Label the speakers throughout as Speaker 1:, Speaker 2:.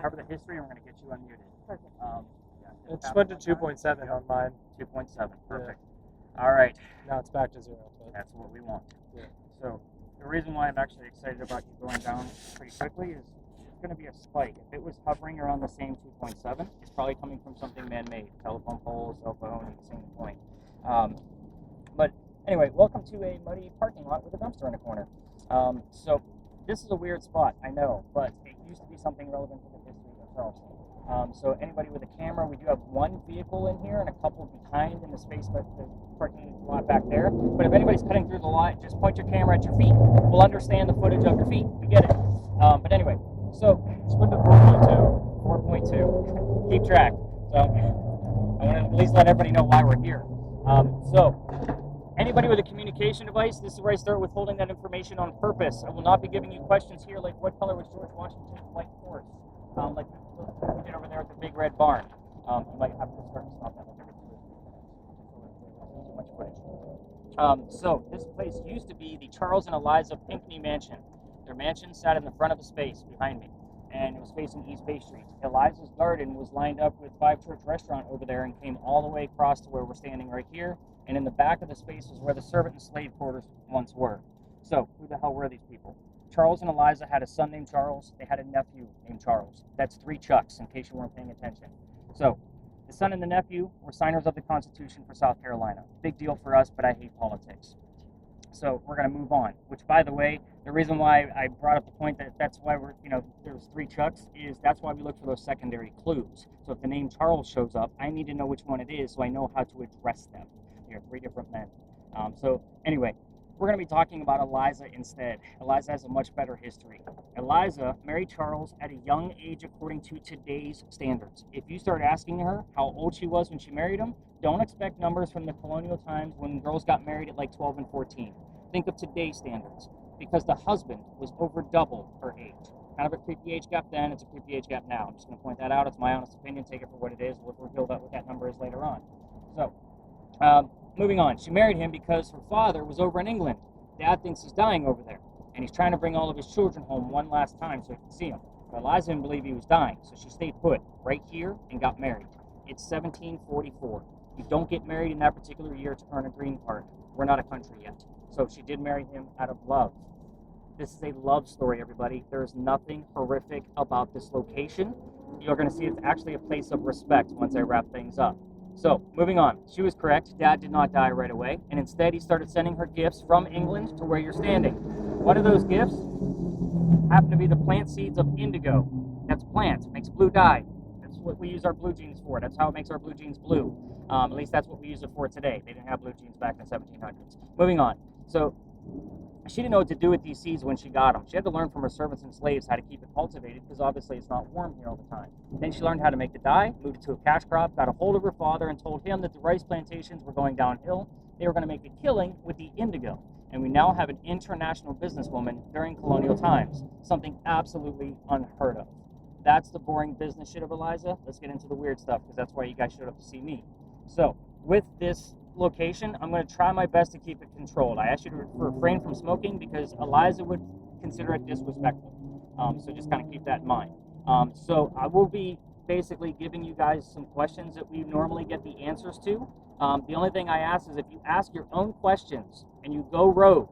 Speaker 1: cover the history, and we're going to get you unmuted.
Speaker 2: Perfect.
Speaker 3: It just went to 2.7 on mine.
Speaker 1: 2.7. Perfect. Yeah. All right.
Speaker 3: Now it's back to 0.
Speaker 1: That's what we want.
Speaker 3: Yeah.
Speaker 1: So the reason why I'm actually excited about you going down pretty quickly is it's going to be a spike. If it was hovering around the same 2.7, it's probably coming from something man-made, telephone pole, cell phone, at the same point. But anyway, welcome to a muddy parking lot with a dumpster in the corner. So this is a weird spot, I know, but it used to be something relevant to the history of Charleston. So anybody with a camera, we do have one vehicle in here and a couple behind in the space, but the parking lot back there. But if anybody's cutting through the lot, just point your camera at your feet. We'll understand the footage of your feet. We get it. But anyway, so let's put to 4.2. 4.2. Keep track. So I want to at least let everybody know why we're here. So anybody with a communication device, this is where I start withholding that information on purpose. I will not be giving you questions here like what color was George Washington's white horse, like we did over there at the big red barn. You might have to start to stop that every 2 or 3 minutes. Too much footage. So this place used to be the Charles and Eliza Pinckney Mansion. Their mansion sat in the front of the space behind me, and it was facing East Bay Street. Eliza's garden was lined up with Five Church Restaurant over there and came all the way across to where we're standing right here. And in the back of the space was where the servant and slave quarters once were. So who the hell were these people? Charles and Eliza had a son named Charles. They had a nephew named Charles. That's 3 Chucks, in case you weren't paying attention. So the son and the nephew were signers of the Constitution for South Carolina. Big deal for us, but I hate politics. So we're going to move on, which, by the way, the reason why I brought up the point that that's why we're, there's 3 Chucks is that's why we look for those secondary clues. So if the name Charles shows up, I need to know which one it is so I know how to address them. There are 3 different men. So anyway, we're going to be talking about Eliza instead. Eliza has a much better history. Eliza married Charles at a young age according to today's standards. If you start asking her how old she was when she married him, don't expect numbers from the colonial times when girls got married at like 12 and 14. Think of today's standards, because the husband was over double her age. Kind of a creepy age gap then, it's a creepy age gap now. I'm just going to point that out. It's my honest opinion. Take it for what it is. We'll reveal what that number is later on. So, moving on. She married him because her father was over in England. Dad thinks he's dying over there, and he's trying to bring all of his children home one last time so he can see them. But Eliza didn't believe he was dying, so she stayed put right here and got married. It's 1744. You don't get married in that particular year to earn a green card. We're not a country yet. So she did marry him out of love. This is a love story, everybody. There is nothing horrific about this location. You're going to see it's actually a place of respect once I wrap things up. So, moving on. She was correct. Dad did not die right away, and instead he started sending her gifts from England to where you're standing. One of those gifts happened to be the plant seeds of indigo. That's plant. It makes blue dye. That's what we use our blue jeans for. That's how it makes our blue jeans blue. At least that's what we use it for today. They didn't have blue jeans back in the 1700s. Moving on. So, she didn't know what to do with these seeds when she got them. She had to learn from her servants and slaves how to keep it cultivated because obviously it's not warm here all the time. Then she learned how to make the dye, moved it to a cash crop, got a hold of her father and told him that the rice plantations were going downhill. They were going to make a killing with the indigo. And we now have an international businesswoman during colonial times, something absolutely unheard of. That's the boring business shit of Eliza. Let's get into the weird stuff because that's why you guys showed up to see me. So with this location, I'm going to try my best to keep it controlled. I asked you to refrain from smoking because Eliza would consider it disrespectful. So just kind of keep that in mind. So I will be basically giving you guys some questions that we normally get the answers to. The only thing I ask is if you ask your own questions and you go rogue,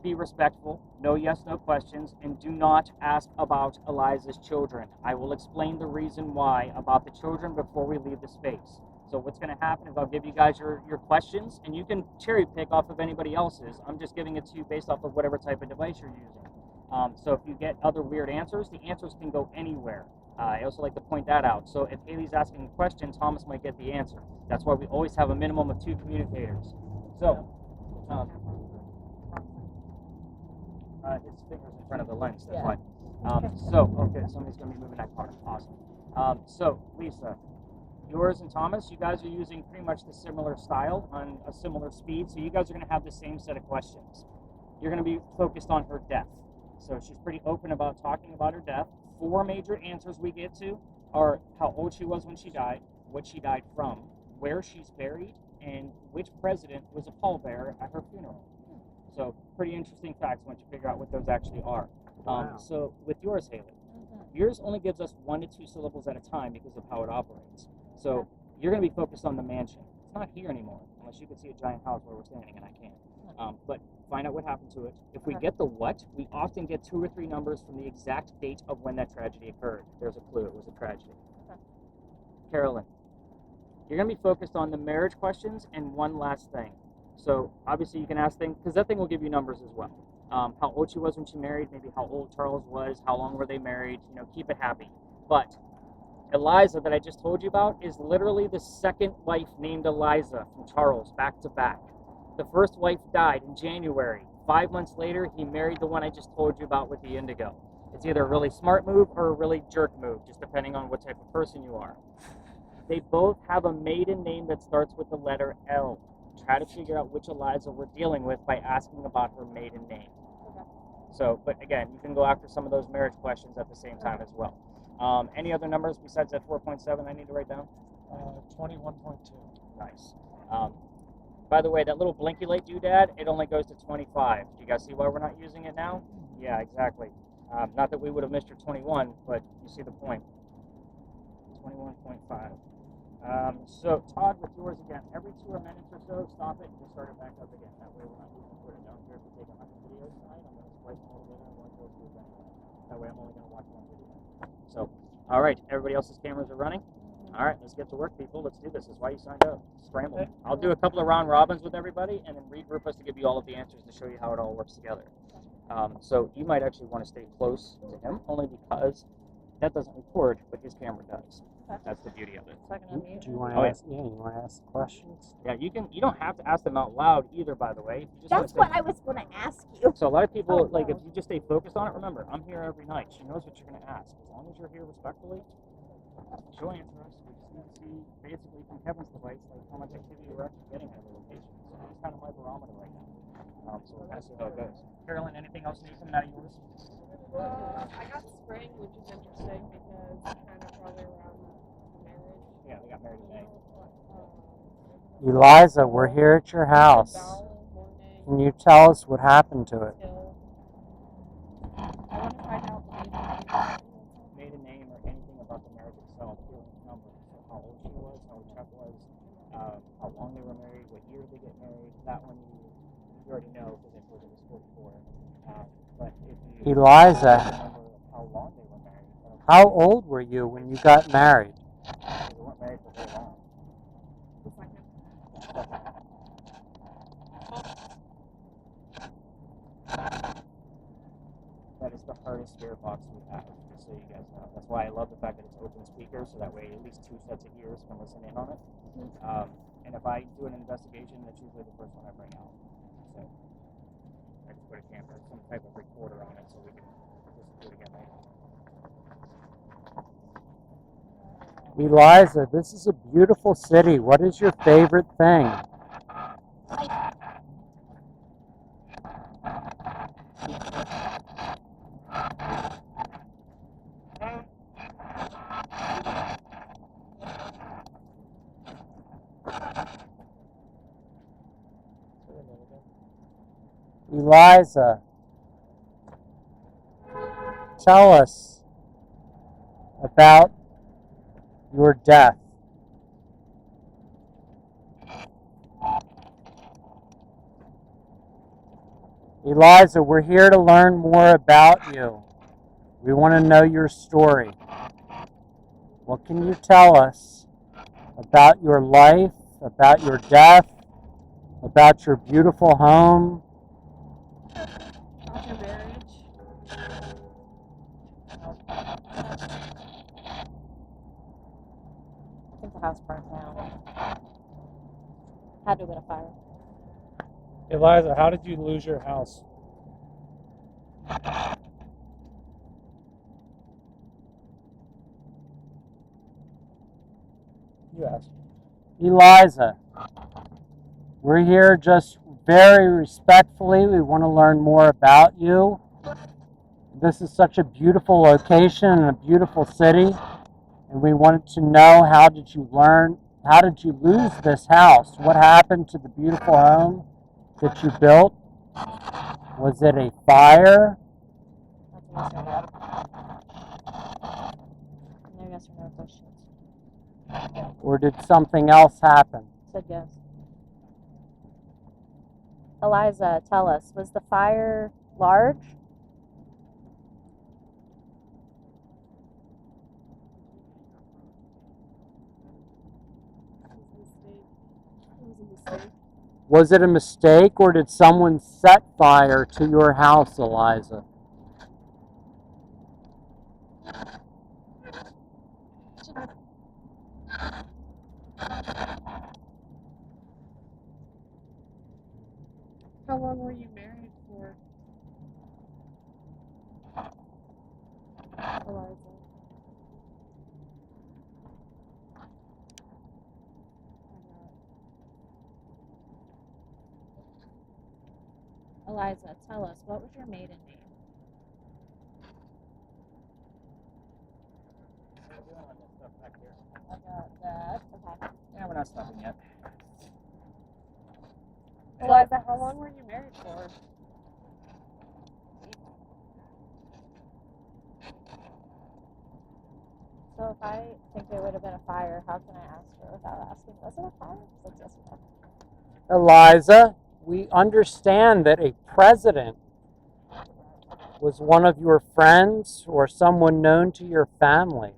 Speaker 1: be respectful, no yes, no questions, and do not ask about Eliza's children. I will explain the reason why about the children before we leave the space. So what's going to happen is I'll give you guys your questions, and you can cherry pick off of anybody else's. I'm just giving it to you based off of whatever type of device you're using. So if you get other weird answers, the answers can go anywhere. I also like to point that out. So if Haley's asking a question, Thomas might get the answer. That's why we always have a minimum of 2 communicators. So, his finger's in front of the lens, that's why. Okay, somebody's going to be moving that car. Awesome. So, Lisa, yours and Thomas, you guys are using pretty much the similar style on a similar speed, so you guys are going to have the same set of questions. You're going to be focused on her death. So she's pretty open about talking about her death. 4 major answers we get to are how old she was when she died, what she died from, where she's buried, and which president was a pallbearer at her funeral. So pretty interesting facts once you figure out what those actually are.
Speaker 3: Wow.
Speaker 1: So with yours, Haley, Yours only gives us 1 to 2 syllables at a time because of how it operates. So you're going to be focused on the mansion. It's not here anymore, unless you can see a giant house where we're standing, and I can't. But find out what happened to it. If we get the what, we often get 2 or 3 numbers from the exact date of when that tragedy occurred. There's a clue. It was a tragedy.
Speaker 2: Okay.
Speaker 1: Carolyn, you're going to be focused on the marriage questions and one last thing. So obviously you can ask things, because that thing will give you numbers as well. How old she was when she married, maybe how old Charles was, how long were they married, keep it happy. But Eliza that I just told you about is literally the second wife named Eliza from Charles, back to back. The first wife died in January. 5 months later, he married the one I just told you about with the indigo. It's either a really smart move or a really jerk move, just depending on what type of person you are. They both have a maiden name that starts with the letter L. Try to figure out which Eliza we're dealing with by asking about her maiden name.
Speaker 2: Okay.
Speaker 1: So, but again, you can go after some of those marriage questions at the same time as well. Any other numbers besides that 4.7 I need to write down?
Speaker 3: 21.2.
Speaker 1: Nice. By the way, that little blinky light doodad, it only goes to 25. Do you guys see why we're not using it now? Yeah, exactly. Not that we would have missed your 21, but you see the point. 21.5. So, Todd, with yours again, every 2 minutes or so, stop it and just start it back up again. That way we're not losing footage. I don't care if we take 100 videos tonight, I'm going to splice them all together and I'm going to go through it anyway. That way I'm only going to watch 1 video. So, all right, everybody else's cameras are running? All right, let's get to work, people. Let's do this. This is why you signed up. Scramble. I'll do a couple of round robins with everybody and then regroup us to give you all of the answers to show you how it all works together. So you might actually want to stay close to him, only because that doesn't record, but his camera does. That's the beauty of it.
Speaker 4: Do you want to ask? Yeah, you want to ask questions?
Speaker 1: Yeah, you can. You don't have to ask them out loud either. By the way, you just
Speaker 2: That's
Speaker 1: want
Speaker 2: what I was going to ask you.
Speaker 1: So a lot of people,
Speaker 2: Oh,
Speaker 1: like,
Speaker 2: no.
Speaker 1: if you just stay focused on it, remember, I'm here every night. She knows what you're going to ask. As long as you're here respectfully, she'll answer us. We just need to see, basically, from Kevin's device, like, how much activity we're actually getting out of the location. So it's kind of my barometer right now. So we're going to see how it goes. Carolyn, anything else new coming out of yours?
Speaker 5: I got spring, which is interesting because kind of probably around the marriage.
Speaker 1: Yeah, we got married in May.
Speaker 4: Eliza, we're here at your house.
Speaker 5: Morning
Speaker 4: Can you tell us what happened to it?
Speaker 5: till I want to find out the
Speaker 1: Maiden name or anything about the marriage itself, your number. So how old she was, how old Chuck was, how long they were married, what year they get married. That one you already know because it was in the school before. But if you
Speaker 4: Eliza,
Speaker 1: remember how long they were married,
Speaker 4: how old were you when you got married?
Speaker 1: they weren't married for very long. That is the hardest spirit box we have, just so you guys know. That's why I love the fact that it's open speaker, so that way at least 2 sets of ears can listen in on it. And if I do an investigation, that's usually the first one I bring out. So I just put a camera, some type of recorder on it, so we can listen to it again later.
Speaker 4: Eliza, this is a beautiful city. What is your favorite thing? Eliza, tell us about your death. Eliza, we're here to learn more about you. We want to know your story. What can you tell us about your life, about your death, about your beautiful home?
Speaker 5: about your marriage.
Speaker 2: I think the house burnt down. Had to have been a fire.
Speaker 3: Eliza, how did you lose your house? You asked.
Speaker 4: Eliza, we're here just very respectfully. We want to learn more about you. This is such a beautiful location and a beautiful city, and we wanted to know, how did you lose this house? What happened to the beautiful home that you built? Was it a fire?
Speaker 2: That's what I said. yes or no questions.
Speaker 4: Or did something else happen?
Speaker 2: Said yes. Eliza, tell us, was the fire large?
Speaker 5: It was a mistake.
Speaker 4: Was it a mistake, or did someone set fire to your house, Eliza?
Speaker 5: How long were you married for? Eliza.
Speaker 2: Eliza, tell us, what was your maiden name?
Speaker 1: We're doing on this stuff back here.
Speaker 2: I got that. Okay.
Speaker 1: Yeah, we're not stopping yet.
Speaker 5: Eliza, how long were you married for?
Speaker 2: So if I think there would have been a fire, how can I ask her without asking, was it a fire? It's yes or no.
Speaker 4: Eliza, we understand that a president was one of your friends or someone known to your family.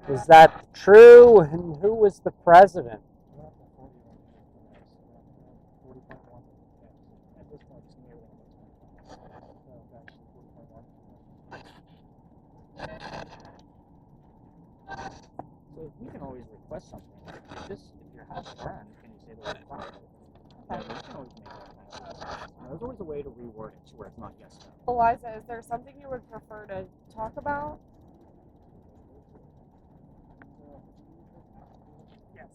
Speaker 4: Is that true? And who was the president?
Speaker 1: At this point, just near So we can always request something. If your house burned, can you say the word fire?
Speaker 2: Okay.
Speaker 1: We can always make that kind of request. There's always a way to reword it to where it's not yes no.
Speaker 5: Eliza, is there something you would prefer to talk about?
Speaker 1: Yes.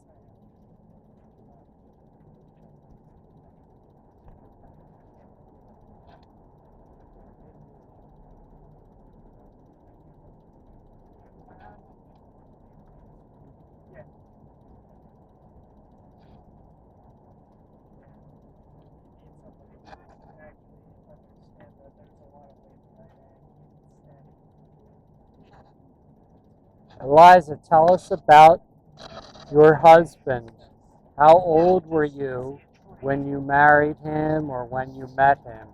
Speaker 4: Eliza, tell us about your husband. How old were you when you married him or when you met him?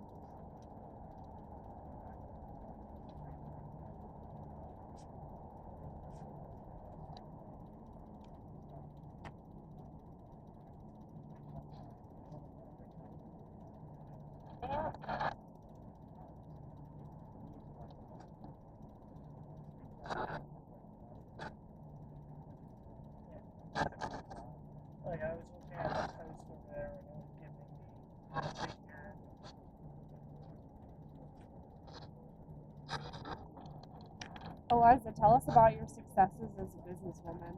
Speaker 3: Like I was looking at the post over there and it was giving me the figure.
Speaker 5: Eliza, tell us about your successes as a businesswoman.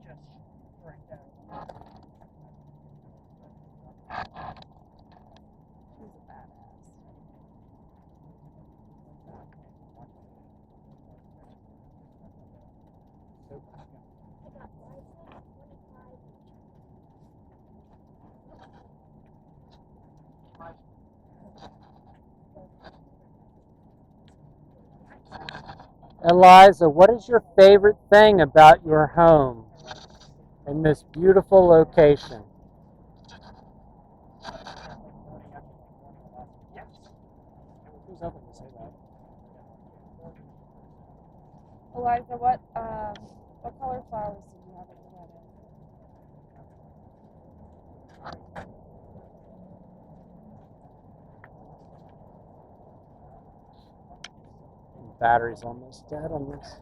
Speaker 3: Just right down.
Speaker 5: She's a badass.
Speaker 4: Eliza, what is your favorite thing about your home in this beautiful location?
Speaker 1: Yes. Who's up when you say that?
Speaker 5: Eliza, what color flowers did you have at your wedding?
Speaker 4: Battery's almost dead on this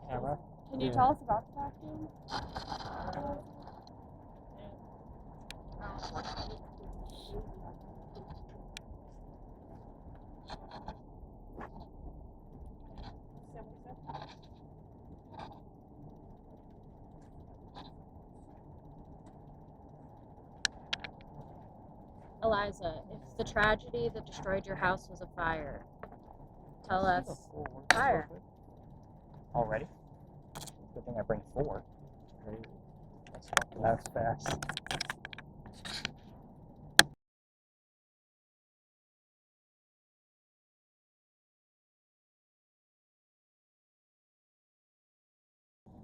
Speaker 4: camera.
Speaker 5: Can you
Speaker 4: Yeah.
Speaker 5: tell us about the vacuum?
Speaker 2: Eliza, if the tragedy that destroyed your house was a fire, tell us. Fire.
Speaker 1: Already? Good thing I bring 4.
Speaker 4: That's fast.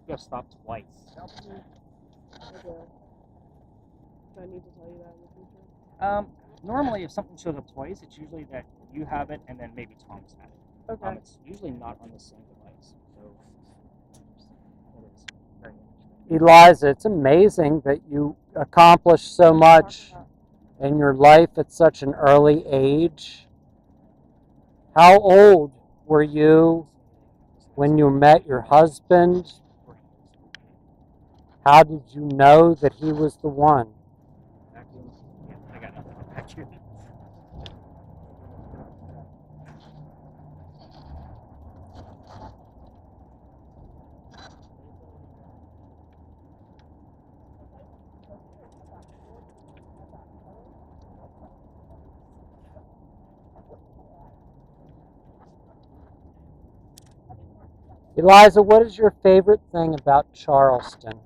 Speaker 1: You have stopped twice.
Speaker 5: I do. Do I need to tell you that in the future?
Speaker 1: Normally, if something shows up twice, it's usually that you have it and then maybe Tom's had it.
Speaker 5: Okay.
Speaker 1: It's usually not on the same device, so it is very interesting.
Speaker 4: Eliza, it's amazing that you accomplished so much in your life at such an early age. How old were you when you met your husband? How did you know that he was the one?
Speaker 1: Vacuum? Yeah, I got nothing on vacuum.
Speaker 4: Eliza, what is your favorite thing about Charleston?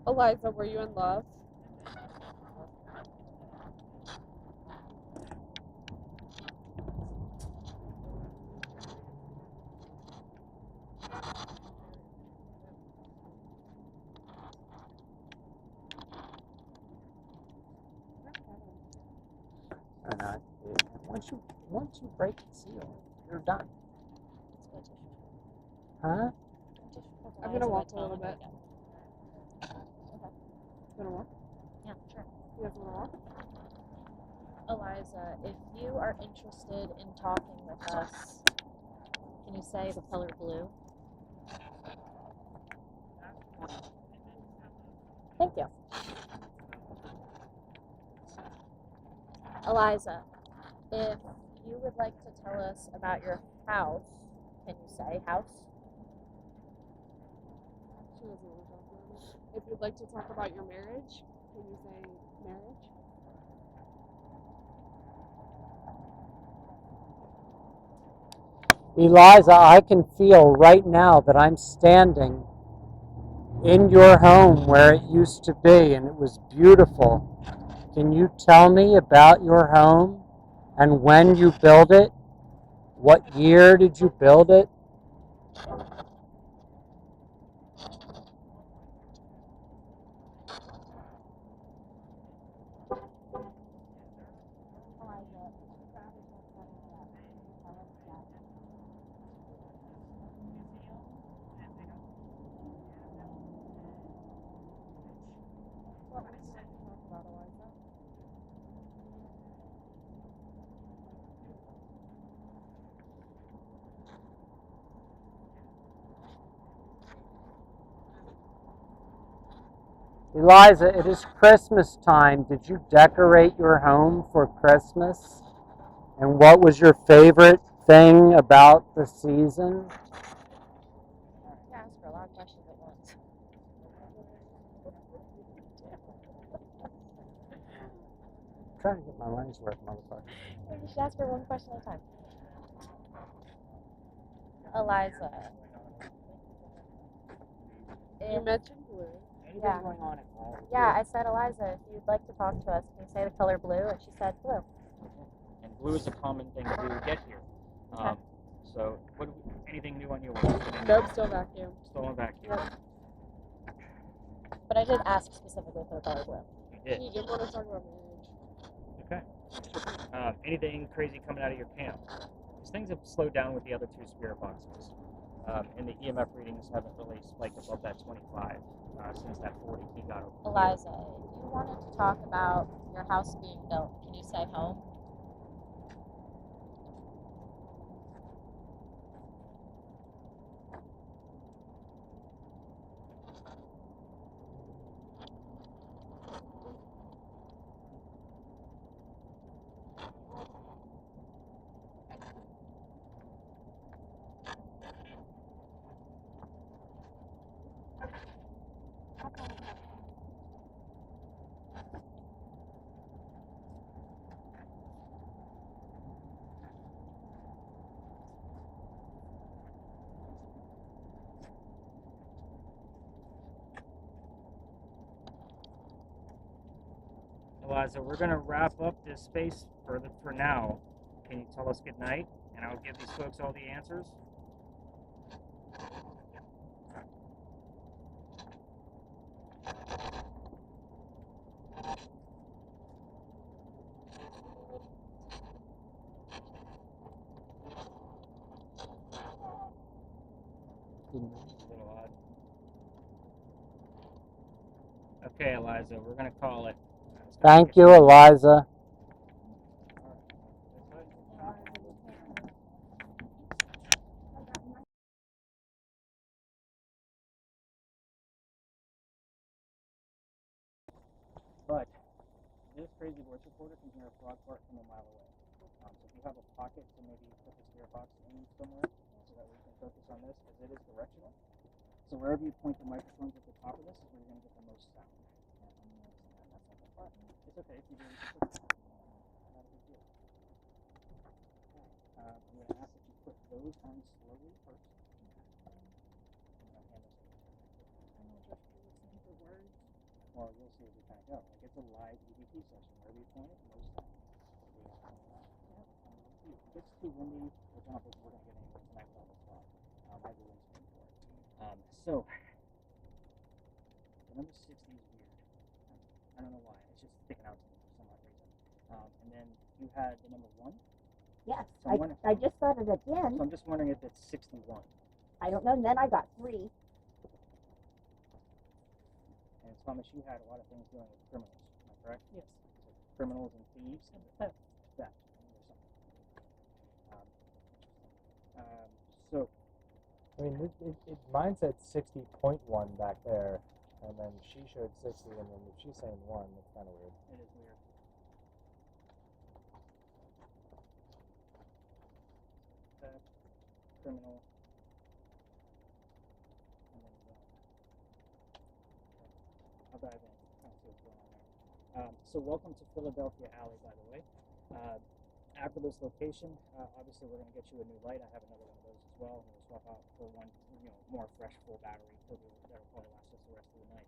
Speaker 5: Eliza, were you in love?
Speaker 4: Once you break the seal, you're done. Huh?
Speaker 5: I'm gonna walk a little bit. Gonna walk?
Speaker 2: Yeah, sure.
Speaker 5: You guys wanna walk?
Speaker 2: Eliza, if you are interested in talking with us, can you say the color blue? Thank you. Eliza, if you would like to tell us about your house, can you say house?
Speaker 5: She doesn't want to talk about it. If you'd like to talk about your marriage, can you say marriage?
Speaker 4: Eliza, I can feel right now that I'm standing in your home where it used to be, and it was beautiful. Can you tell me about your home and when you built it? What year did you build it? Eliza, it is Christmas time. Did you decorate your home for Christmas? And what was your favorite thing about the season?
Speaker 2: You ask her a lot of questions at once.
Speaker 4: I'm trying to get my money's worth, motherfucker.
Speaker 2: You should ask her one question at a time. Eliza.
Speaker 5: You mentioned blue.
Speaker 1: Anything
Speaker 2: Yeah.
Speaker 1: going on at all?
Speaker 2: Yeah, I said, Eliza, if you'd like to talk to us, can you say the color blue? And she said blue.
Speaker 1: And blue is a common thing to get here.
Speaker 2: Okay.
Speaker 1: So, anything new on your
Speaker 5: Nope, still vacuum.
Speaker 1: Still on vacuum.
Speaker 5: Yep.
Speaker 2: But I did ask specifically for the color blue.
Speaker 1: You did.
Speaker 5: You didn't want to talk about marriage.
Speaker 1: Okay. Anything crazy coming out of your camp? Because things have slowed down with the other two spirit boxes. And the EMF readings haven't really spiked above that 25 since that 40 key got over.
Speaker 2: Eliza, if you wanted to talk about your house being built, can you say home?
Speaker 1: Eliza, we're gonna wrap up this space for now. Can you tell us good night, and I'll give these folks all the answers? It's a little odd. Okay, Eliza, we're gonna call it.
Speaker 4: Thank you, Eliza.
Speaker 1: But this crazy voice recorder can hear a frog fart from a mile away. So if you have a pocket to maybe put the spirit box in somewhere so that we can focus on this, because it is directional. So wherever you point the microphones at the top of this is where you're going to get the most sound. It's okay if you do. Not a big deal. Okay. I'm going to ask that you put those on slowly first. Well, you'll see as we kind of go. Like it's a live EVP session. Wherever you point it, most sound. If it gets too windy, which I don't think we're going to get anywhere tonight with all the fog. I have the wind speed for it. So, the number 60 is weird. I don't know why. It's just sticking out to me for some odd reason. And then you had the number 1.
Speaker 6: Yes,
Speaker 1: So
Speaker 6: I just got it again.
Speaker 1: So I'm just wondering if it's 61.
Speaker 6: I don't know. And then I got 3.
Speaker 1: And Thomas, you had a lot of things dealing with criminals. Am I correct?
Speaker 3: Yes.
Speaker 1: So criminals and thieves and theft. Or something. So
Speaker 7: I mean, mine said 60.1 back there, and then she showed 60, and then if she's saying 1, that's kind of weird.
Speaker 1: it is weird. Theft, criminal, and then I'll dive in, kind of see what's going on there. So welcome to Philadelphia Alley, by the way. After this location, obviously we're going to get you a new light. I have another one of those as well. We'll swap out for one, more fresh, full battery. That'll probably last us the rest of the night.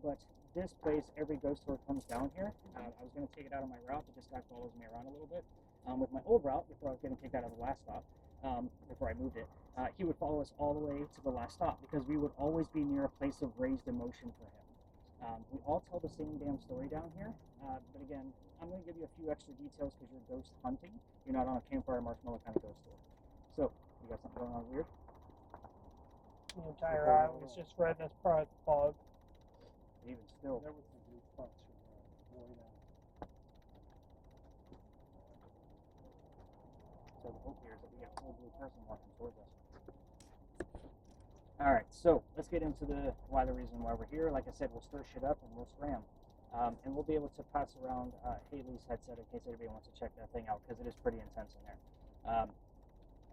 Speaker 1: But this place, every ghost tour comes down here. I was going to take it out of my route, but this guy follows me around a little bit. With my old route, before I was getting kicked out of the last stop, before I moved it, he would follow us all the way to the last stop because we would always be near a place of raised emotion for him. We all tell the same damn story down here, but again, I'm going to give you a few extra details because you're ghost hunting. You're not on a campfire marshmallow kind of ghost tour. So, you got something going on weird?
Speaker 3: The entire island was just red. That's probably the fog.
Speaker 1: Even still.
Speaker 7: There was some goosebumps from Boyd.
Speaker 1: So the hope here is that we get a full blue person walking towards us. Alright, so let's get into the reason why we're here. Like I said, we'll stir shit up and we'll scram. And we'll be able to pass around Haley's headset in case anybody wants to check that thing out because it is pretty intense in there.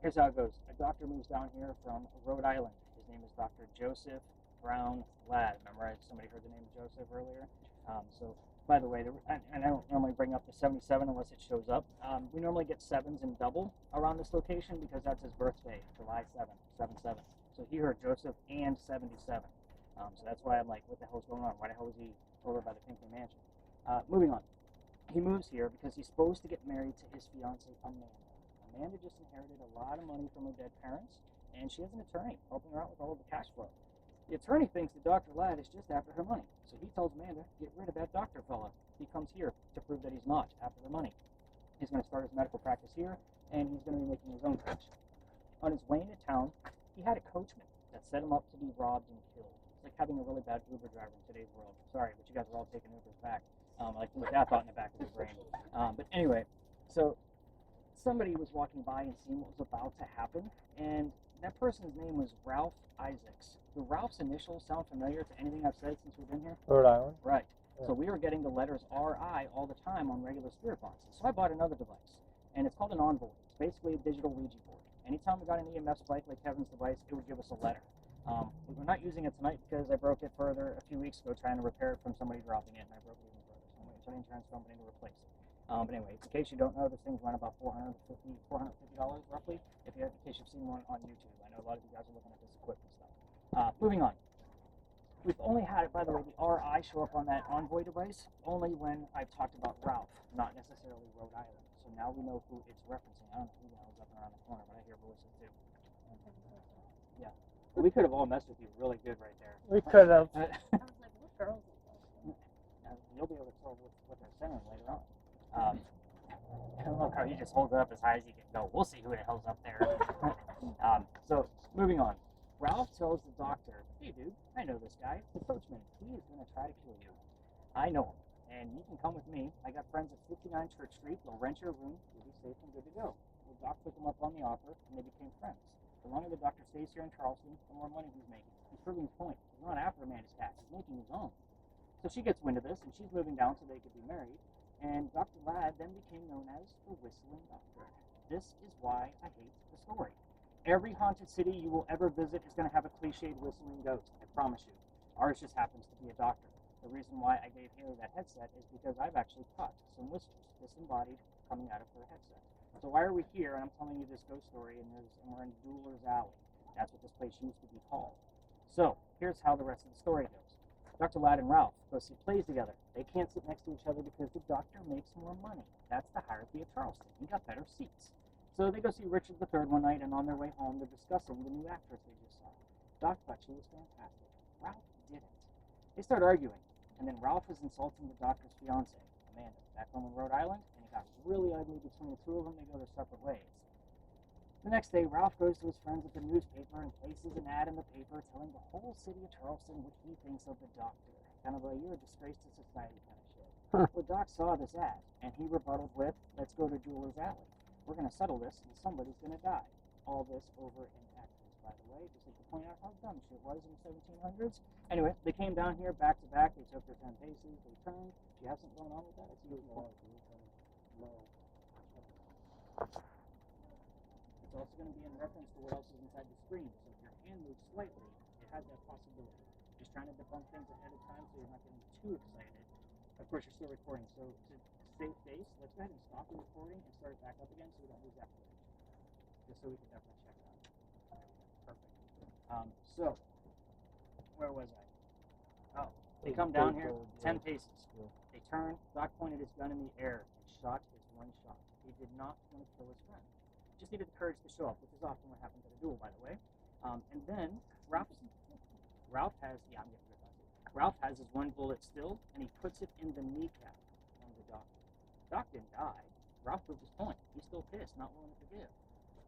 Speaker 1: Here's how it goes. A doctor moves down here from Rhode Island. His name is Dr. Joseph Brown Ladd. Remember, somebody heard the name Joseph earlier? So, by the way, and I don't normally bring up the 77 unless it shows up. We normally get 7s in double around this location because that's his birthday, July 7th, 7-7. So he heard Joseph and 77. So that's why I'm like, what the hell's going on? Why the hell is he over by the Pinkley Mansion? Moving on. He moves here because he's supposed to get married to his fiancée, Amanda. Amanda just inherited a lot of money from her dead parents, and she has an attorney helping her out with all of the cash flow. The attorney thinks that Dr. Ladd is just after her money, so he tells Amanda, get rid of that doctor fella. He comes here to prove that he's not after the money. He's going to start his medical practice here, and he's going to be making his own cash. On his way into town, he had a coachman that set him up to be robbed and killed. It's like having a really bad Uber driver in today's world. Sorry, but you guys are all taking Ubers back. Like with that thought in the back of your brain. But anyway, so somebody was walking by and seeing what was about to happen, and that person's name was Ralph Isaacs. Do Ralph's initials sound familiar to anything I've said since we've been here?
Speaker 7: Rhode Island?
Speaker 1: Right.
Speaker 7: Yeah.
Speaker 1: So we were getting the letters RI all the time on regular spirit boxes. So I bought another device, and it's called an envelope. It's basically a digital Ouija board. Anytime we got an EMF spike like Kevin's device, it would give us a letter. We're not using it tonight because I broke it further a few weeks ago trying to repair it from somebody dropping it, and I broke it even further. So I'm waiting for the insurance company to replace it. But anyway, in case you don't know, this thing's run about $450 roughly, in case you've seen one on YouTube. I know a lot of you guys are looking at this equipment stuff. Moving on. We've only had it, by the way, the RI show up on that Envoy device only when I've talked about Ralph, not necessarily Rhode Island. So now we know who it's referencing. I don't know who the hell's up and around the corner, but I hear voices too. Yeah. Well, we could have all messed with you really good right there.
Speaker 3: We could have.
Speaker 2: I was like, what girls is this?
Speaker 1: You'll be able to tell what they're saying later on. Look how he just holds it up as high as he can go. We'll see who the hell's up there. So, moving on. Ralph tells the doctor, hey dude, I know this guy, the coachman. He is going to try to kill you. I know him, and you can come with me. I got friends at 59 Church Street. They'll rent your room. You'll be safe and good to go. The doc took him up on the offer, and they became friends. The longer the doctor stays here in Charleston, the more money he's making. He's proving his point. He's not after Amanda's cat. He's making his own. So she gets wind of this, and she's moving down so they could be married. And Dr. Ladd then became known as the Whistling Doctor. This is why I hate the story. Every haunted city you will ever visit is going to have a cliched whistling ghost, I promise you. Ours just happens to be a doctor. The reason why I gave Haley that headset is because I've actually caught some whistles, disembodied, coming out of her headset. So why are we here? And I'm telling you this ghost story, and we're in Jeweler's Alley. That's what this place used to be called. So here's how the rest of the story goes. Dr. Ladd and Ralph go see plays together. They can't sit next to each other because the doctor makes more money. That's the hierarchy of Charleston. He got better seats. So they go see Richard III one night, and on their way home, they're discussing the new actress they just saw. Doc thought she was fantastic. Ralph didn't. They start arguing, and then Ralph is insulting the doctor's fiance, Amanda, back home in Rhode Island, and it got really ugly between the two of them. They go their separate ways. The next day, Ralph goes to his friends at the newspaper and places an ad in the paper telling the whole city of Charleston what he thinks of the doctor. Kind of a, you're a disgrace to society kind of shit. Well, Doc saw this ad, and he rebutted with, let's go to Jeweler's Alley. We're going to settle this, and somebody's going to die. All this over in Athens, by the way, just like to point out how dumb shit was in the 1700s. Anyway, they came down here back to back. They took their 10 paces. They turned. Do you have something going on with that? I see you. It's also going to be in reference to what else is inside the screen. So if your hand moves slightly, it has that possibility. Just trying to debunk things ahead of time so you're not getting too excited. Of course, you're still recording, so to save face, let's go ahead and stop the recording and start it back up again so we don't lose that footage. Just so we can definitely check it out. Perfect. So, where was I? Oh, they come down here, 10 paces. They turn, Doc pointed his gun in the air and shot his one shot. He did not want to kill his friend. Just needed the courage to show up, which is often what happens at a duel, by the way. And then Ralph has, yeah, I'm getting rid of that. Ralph has his one bullet still, and he puts it in the kneecap of the doctor. Doc didn't die. Ralph proved his point. He's still pissed, not willing to forgive.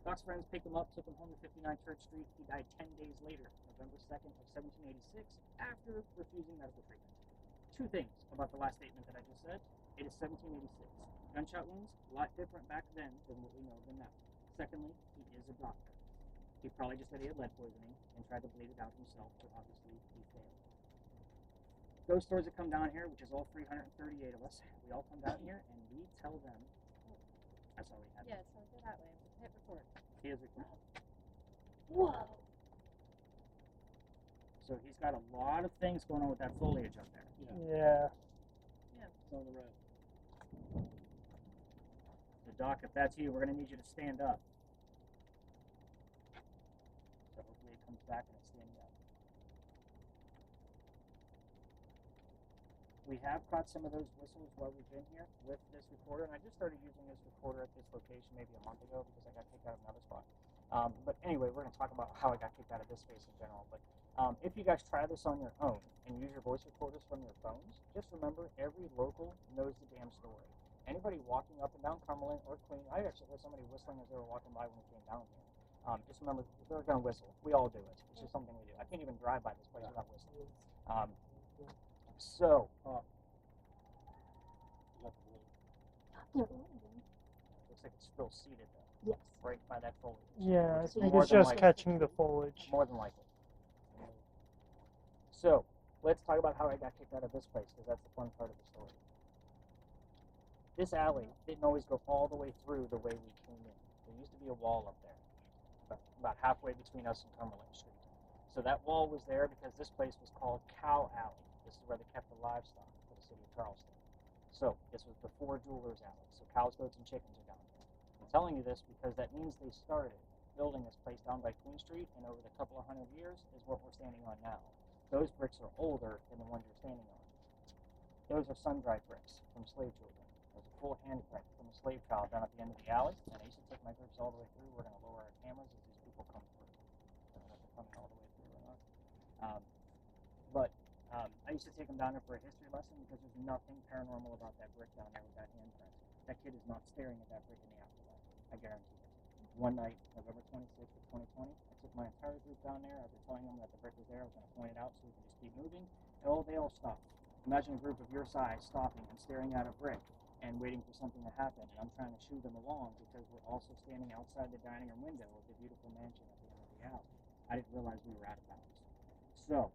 Speaker 1: Doc's friends picked him up, took him home to 59 Church Street. He died 10 days later, November 2nd of 1786, after refusing medical treatment. Two things about the last statement that I just said. It is 1786. Gunshot wounds, a lot different back then than what we know them now. Secondly, he is a doctor. He probably just said he had lead poisoning and tried to bleed it out himself, but obviously he failed. Ghost stories that come down here, which is all 338 of us, we all come down here and we tell them. That's all we have.
Speaker 2: Yeah, so go that way. Hit record.
Speaker 1: He is recording.
Speaker 2: Whoa.
Speaker 1: So he's got a lot of things going on with that foliage up there.
Speaker 3: Yeah.
Speaker 2: Yeah.
Speaker 3: It's on the road.
Speaker 1: So Doc, if that's you, we're going to need you to stand up. So hopefully it comes back and it's standing up. We have caught some of those whistles while we've been here with this recorder, and I just started using this recorder at this location maybe a month ago because I got kicked out of another spot. But anyway, we're going to talk about how I got kicked out of this space in general. But if you guys try this on your own and use your voice recorders from your phones, just remember every local knows the damn story. Anybody walking up and down Cumberland or Queen, I actually heard somebody whistling as they were walking by when we came down here. Just remember, they're going to whistle. We all do it. It's just something we do. I can't even drive by this place without whistling. So, looks like it's still seated though,
Speaker 6: Yes.
Speaker 1: right by that foliage.
Speaker 3: Yeah, I
Speaker 1: Which is
Speaker 3: think
Speaker 1: more
Speaker 3: it's
Speaker 1: than
Speaker 3: just
Speaker 1: likely.
Speaker 3: catching the foliage.
Speaker 1: More than likely. So, let's talk about how I got kicked out of this place, because that's the fun part of the story. This alley didn't always go all the way through the way we came in. There used to be a wall up there, about halfway between us and Cumberland Street. So that wall was there because this place was called Cow Alley. This is where they kept the livestock for the city of Charleston. So this was before Jeweler's Alley. So cows, goats, and chickens are down there. I'm telling you this because that means they started building this place down by Queen Street, and over the couple of 100 years is what we're standing on now. Those bricks are older than the ones you're standing on. Those are sun-dried bricks from slave children. There's a full handprint from a slave child down at the end of the alley, and I used to take my groups all the way through. We're going to lower our cameras as these people come through. I don't know if they're coming all the way through or not. I used to take them down there for a history lesson because there's nothing paranormal about that brick down there with that handprint. That kid is not staring at that brick in the afterlife. I guarantee it. One night, November 26th of 2020, I took my entire group down there after telling them that the brick was there. I was going to point it out so we could just keep moving. And they all stopped. Imagine a group of your size stopping and staring at a brick and waiting for something to happen. And I'm trying to shoo them along because we're also standing outside the dining room window of the beautiful mansion at the end of the alley. I didn't realize we were out of bounds. So,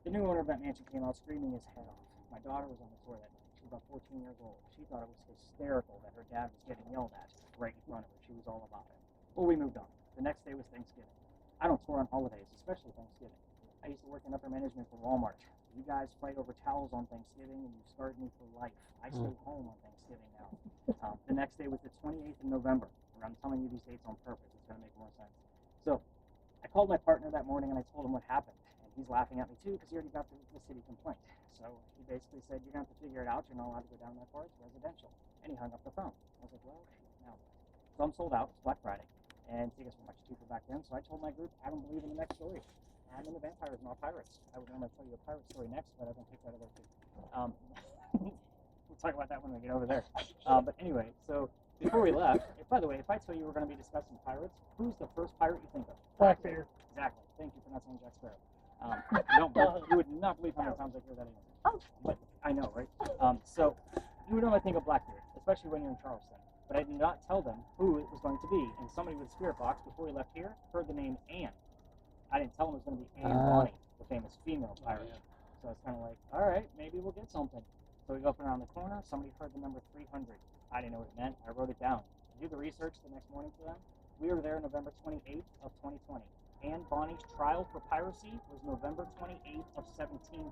Speaker 1: the new owner of that mansion came out screaming his head off. My daughter was on the tour that night. She was about 14 years old. She thought it was hysterical that her dad was getting yelled at right in front of her. She was all about it. Well, we moved on. The next day was Thanksgiving. I don't tour on holidays, especially Thanksgiving. I used to work in upper management for Walmart. You guys fight over towels on Thanksgiving, and you scarred me for life. I stay home on Thanksgiving now. The next day was the 28th of November. And I'm telling you these dates on purpose. It's going to make more sense. So, I called my partner that morning, and I told him what happened. He's laughing at me too because he already got the city complaint. So he basically said, you're going to have to figure it out. You're not allowed to go down that far. It's residential. And he hung up the phone. I was like, well, shit, now what? So I'm sold out. It's Black Friday. And tickets were much cheaper back then. So I told my group, I don't believe in the next story. I'm in the vampires, not pirates. I was going to tell you a pirate story next, but I've been kicked out of there too. We'll talk about that when we get over there. But anyway, so before we left, by the way, if I tell you we're going to be discussing pirates, who's the first pirate you think of?
Speaker 3: Blackbeard.
Speaker 1: Exactly. Thank you for not saying Jack Sparrow. You would not believe how many times I hear that anymore. But I know, right? So you would normally think of Blackbeard, especially when you're in Charleston. But I did not tell them who it was going to be. And somebody with a spirit box before we left here heard the name Anne. I didn't tell them it was going to be Anne Bonny, the famous female pirate. So it's kind of like, all right, maybe we'll get something. So we go up and around the corner. Somebody heard the number 300. I didn't know what it meant. I wrote it down. Do the research the next morning for them. We were there November 28th of 2020. Anne Bonny's trial for piracy was November 28th of 1720.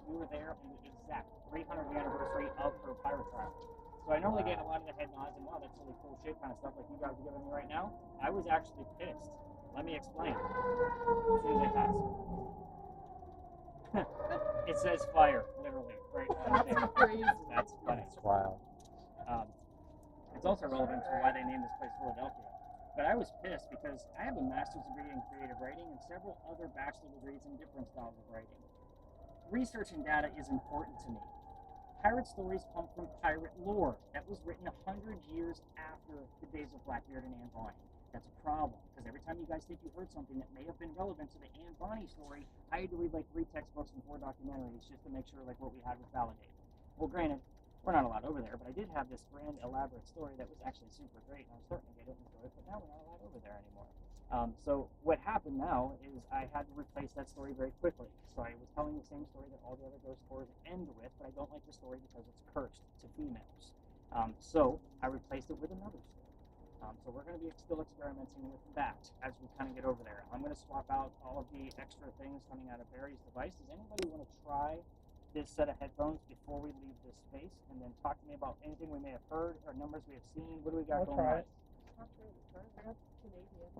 Speaker 1: We were there on the exact 300th anniversary of her pirate trial. So I normally get a lot of the head nods and wow, that's really cool shit kind of stuff like you guys are giving me right now. I was actually pissed. Let me explain. As soon as I pass. It says fire, literally, right there.
Speaker 5: Crazy.
Speaker 1: That's funny.
Speaker 7: That's wild.
Speaker 1: It's also relevant to why they named this place Philadelphia. But I was pissed because I have a master's degree in creative writing and several other bachelor degrees in different styles of writing. Research and data is important to me. Pirate stories come from pirate lore that was written 100 years after the days of Blackbeard and Anne Bonny. That's a problem, because every time you guys think you heard something that may have been relevant to the Anne Bonny story, I had to read like 3 textbooks and 4 documentaries just to make sure like what we had was validated. Well, granted, we're not allowed over there, but I did have this grand elaborate story that was actually super great, and I was starting to get into it, but now we're not allowed over there anymore. So what happened now is I had to replace that story very quickly. So I was telling the same story that all the other ghost stories end with, but I don't like the story because it's cursed to females. So I replaced it with another story. So we're going to be still experimenting with that as we kind of get over there. I'm going to swap out all of the extra things coming out of Barry's device. Does anybody want to try this set of headphones before we leave this space, and then talk to me about anything we may have heard or numbers we have seen? What do we got
Speaker 3: I'll
Speaker 1: going
Speaker 3: try
Speaker 1: on?
Speaker 3: it.
Speaker 5: Not really. I got Canadians.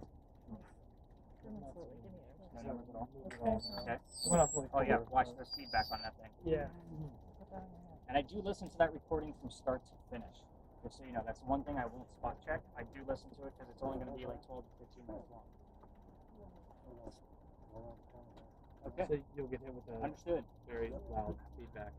Speaker 2: Absolutely. Give me yours.
Speaker 1: No numbers at all?
Speaker 3: Okay.
Speaker 1: Okay.
Speaker 3: Went up like
Speaker 1: Oh yeah,
Speaker 3: 4.
Speaker 1: watch there's feedback on that thing.
Speaker 3: Yeah.
Speaker 2: Put that on your head.
Speaker 1: And I do listen to that recording from start to finish. Just so you know, that's one thing I won't spot check. I do listen to it because it's only going to be like 12 to 15 minutes long. Okay.
Speaker 7: So you'll get hit with a
Speaker 1: Understood.
Speaker 7: very loud feedback.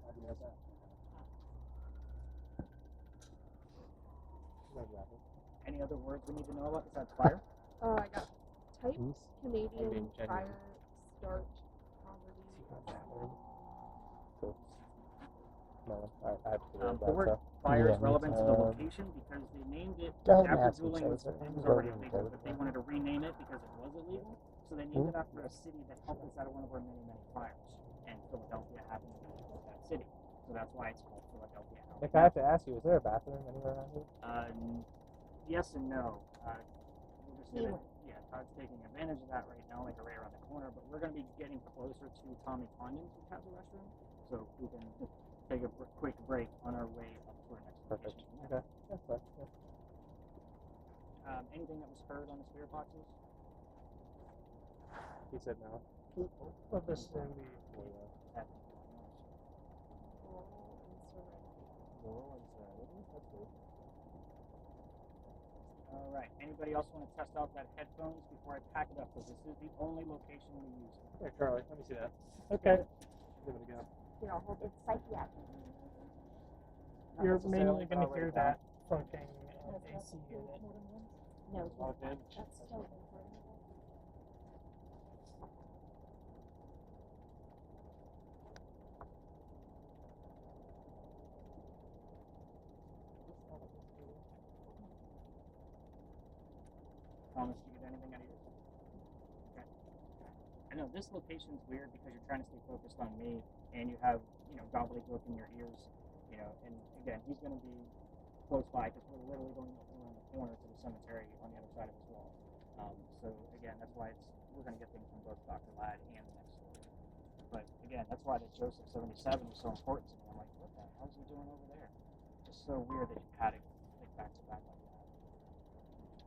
Speaker 1: Any other words we need to know about besides fire?
Speaker 5: I got type
Speaker 7: Peace.
Speaker 5: Canadian
Speaker 7: being genuine.
Speaker 5: fire start poverty.
Speaker 7: Cool. No, I have to figure
Speaker 1: The
Speaker 7: that
Speaker 1: word
Speaker 7: out.
Speaker 1: fire is
Speaker 7: Yeah,
Speaker 1: relevant to the
Speaker 7: um,
Speaker 1: location because they named it
Speaker 7: Go ahead and
Speaker 1: after
Speaker 7: ask
Speaker 1: dueling
Speaker 7: them,
Speaker 1: was,
Speaker 7: so
Speaker 1: it was
Speaker 7: go
Speaker 1: already
Speaker 7: ahead and
Speaker 1: illegal,
Speaker 7: go
Speaker 1: but
Speaker 7: with
Speaker 1: they
Speaker 7: that.
Speaker 1: wanted to rename it because it was illegal. So they named it after a city that helped us out of one of our many, many fires. And Philadelphia happened to be that city. So that's why it's called Philadelphia.
Speaker 7: Nick, I have to ask you, is there a bathroom anywhere around here?
Speaker 1: Yes and no. We're just gonna, yeah, Todd's taking advantage of that right now, like right around the corner. But we're going to be getting closer to Tommy Condon's, which has a restroom, so we can take a quick break on our way up to our next
Speaker 7: Perfect.
Speaker 1: location.
Speaker 7: Okay. That's fine. Yeah.
Speaker 1: Anything that was heard on the spirit boxes?
Speaker 7: He said no.
Speaker 3: Put this in the
Speaker 7: for you.
Speaker 1: Yeah, thank you very much.
Speaker 7: Laurel and Serenity. That's good.
Speaker 1: All right. Anybody else want to test out that headphones before I pack it up? Because this is the only location we use it.
Speaker 7: Here, Charlie, let me see that.
Speaker 3: Okay.
Speaker 7: Give it a go.
Speaker 6: Here, I'll hold it psychiatric.
Speaker 1: Not
Speaker 3: You're
Speaker 1: necessarily,
Speaker 3: mainly
Speaker 1: but
Speaker 3: going
Speaker 1: I'll
Speaker 3: to
Speaker 1: write
Speaker 3: hear
Speaker 1: it down.
Speaker 3: that funking AC unit.
Speaker 6: No,
Speaker 7: A lot of damage.
Speaker 6: that's so important.
Speaker 1: Promise to get anything out of yours. Okay. I know this location's weird because you're trying to stay focused on me, and you have gobbledygook in your ears, and again he's going to be close by because we're literally going around the corner to the cemetery on the other side of his wall. So again, that's why we're going to get things from both Dr. Ladd and the next story. But again, that's why the Joseph 77 is so important to me. I'm like, what the hell's he doing over there? Just so weird that you had it like back to back like that.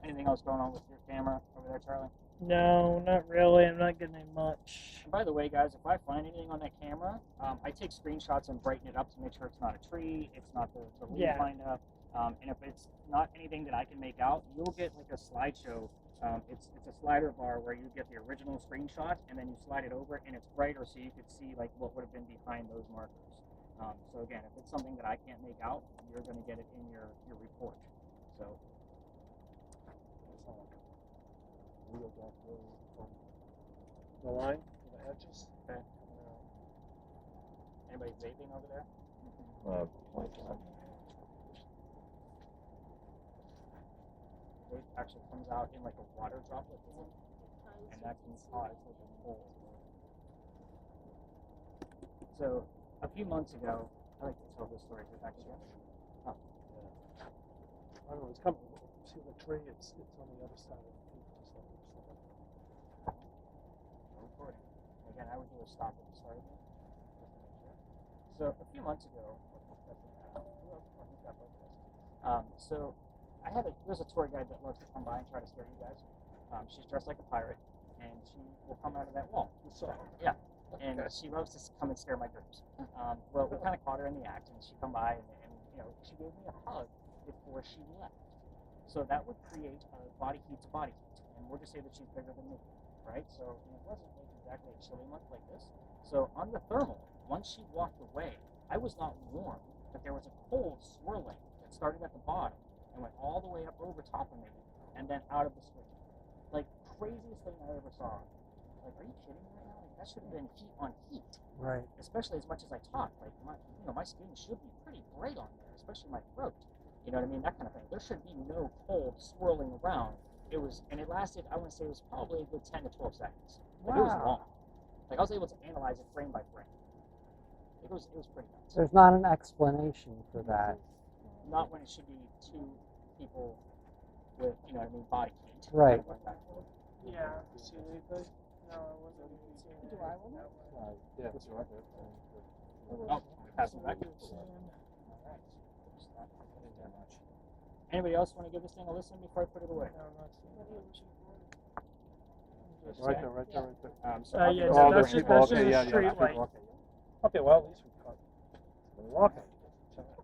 Speaker 1: Anything else going on with your camera over there, Charlie?
Speaker 3: No, not really. I'm not getting much.
Speaker 1: And by the way, guys, if I find anything on that camera, I take screenshots and brighten it up to make sure it's not a tree, it's not the leaf
Speaker 3: Yeah.
Speaker 1: lined up. And if it's not anything that I can make out, you'll get like a slideshow. It's a slider bar where you get the original screenshot and then you slide it over and it's brighter so you could see like what would have been behind those markers. So again, if it's something that I can't make out, you're going to get it in your report. So
Speaker 7: Wheel back really from the line to the edges.
Speaker 1: Okay. Anybody vaping over there? Vape actually comes out in like a water droplet form, and that can cause like a cold. So a few months ago, I like to tell this story because actually,
Speaker 7: I don't know, it's coming. See the tree? It's on the other side of the peak, just like you're saying.
Speaker 1: no recording. Again, I would do a stop at the start of it, just to make sure. So a few months ago, so there's a tour guide that loves to come by and try to scare you guys. She's dressed like a pirate, and she will come out of that wall. Yeah, and she loves to come and scare my groups. Well, we kind of caught her in the act, and she come by and she gave me a hug before she left. So that would create a body heat to body heat, and we'll just say that she's bigger than me, right? So and it wasn't like exactly a chilly month like this. So on the thermal, once she walked away, I was not warm, but there was a cold swirling that started at the bottom and went all the way up over top of me, and then out of the screen. Like craziest thing I ever saw. Like, are you kidding me right now? Like, that should have been heat on heat.
Speaker 4: Right.
Speaker 1: Especially as much as I talk. Like my skin should be pretty bright on there, especially my throat. You know what I mean? That kind of thing. There should be no cold swirling around. It lasted, I want to say it was probably a good 10 to 12 seconds. Like, it was long. Like, I was able to analyze it frame by frame. It was pretty nuts.
Speaker 4: There's not an explanation for that.
Speaker 1: Not when it should be two people with, body heat.
Speaker 4: Right.
Speaker 1: Kind of like that.
Speaker 3: Yeah. See anything? No, I wasn't even seeing anything.
Speaker 2: Do I want it?
Speaker 7: Yeah, that's right.
Speaker 1: Oh, pass it back. Anybody else want to give this thing a listen before I put it away?
Speaker 3: No, I'm not seeing anything.
Speaker 7: Right there, right there, right there.
Speaker 1: So
Speaker 3: Yeah,
Speaker 1: I'll
Speaker 3: no,
Speaker 1: go
Speaker 3: that's
Speaker 1: ahead
Speaker 3: just
Speaker 1: and-
Speaker 3: a street
Speaker 7: that's
Speaker 3: light.
Speaker 7: walking. Okay, well, at least we caught. We're walking.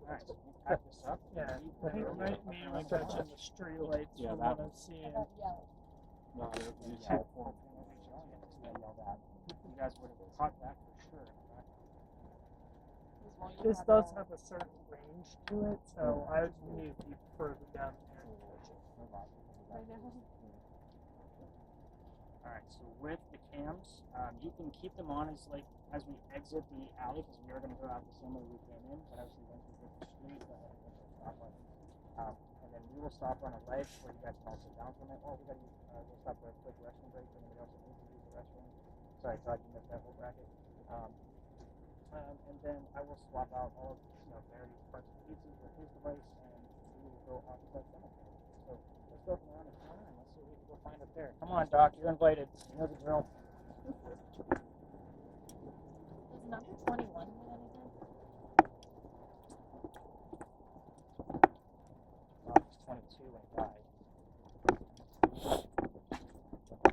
Speaker 1: Alright, so we'll pack this up.
Speaker 3: Yeah,
Speaker 1: You
Speaker 3: I
Speaker 1: put it
Speaker 3: think
Speaker 1: away.
Speaker 3: mainly catching the street lights
Speaker 1: Yeah,
Speaker 3: from
Speaker 1: that
Speaker 3: what I'm seeing.
Speaker 1: No, you said for you guys would have caught that for sure.
Speaker 3: This does have a certain range to it, so I would need to be further down there.
Speaker 1: Alright, so with the cams, you can keep them on as we exit the alley because we are going to go out the same way we came in, but obviously once we hit the street, go ahead and hit the stop button. And then we will stop on a ledge where you guys can all sit down for a minute. Oh, we'll stop for a quick restroom break for anybody else that needs to use the restroom. Sorry, Todd, you missed that whole bracket. And then I will swap out all of Verity's parts and pieces with his device, and we will go off to that cemetery. So let's go from around the corner and let's see what we can go find up there. Come on, Doc, you're invited. You know the drill.
Speaker 2: Does number 21 mean anything?
Speaker 1: Doc was 22 when he died.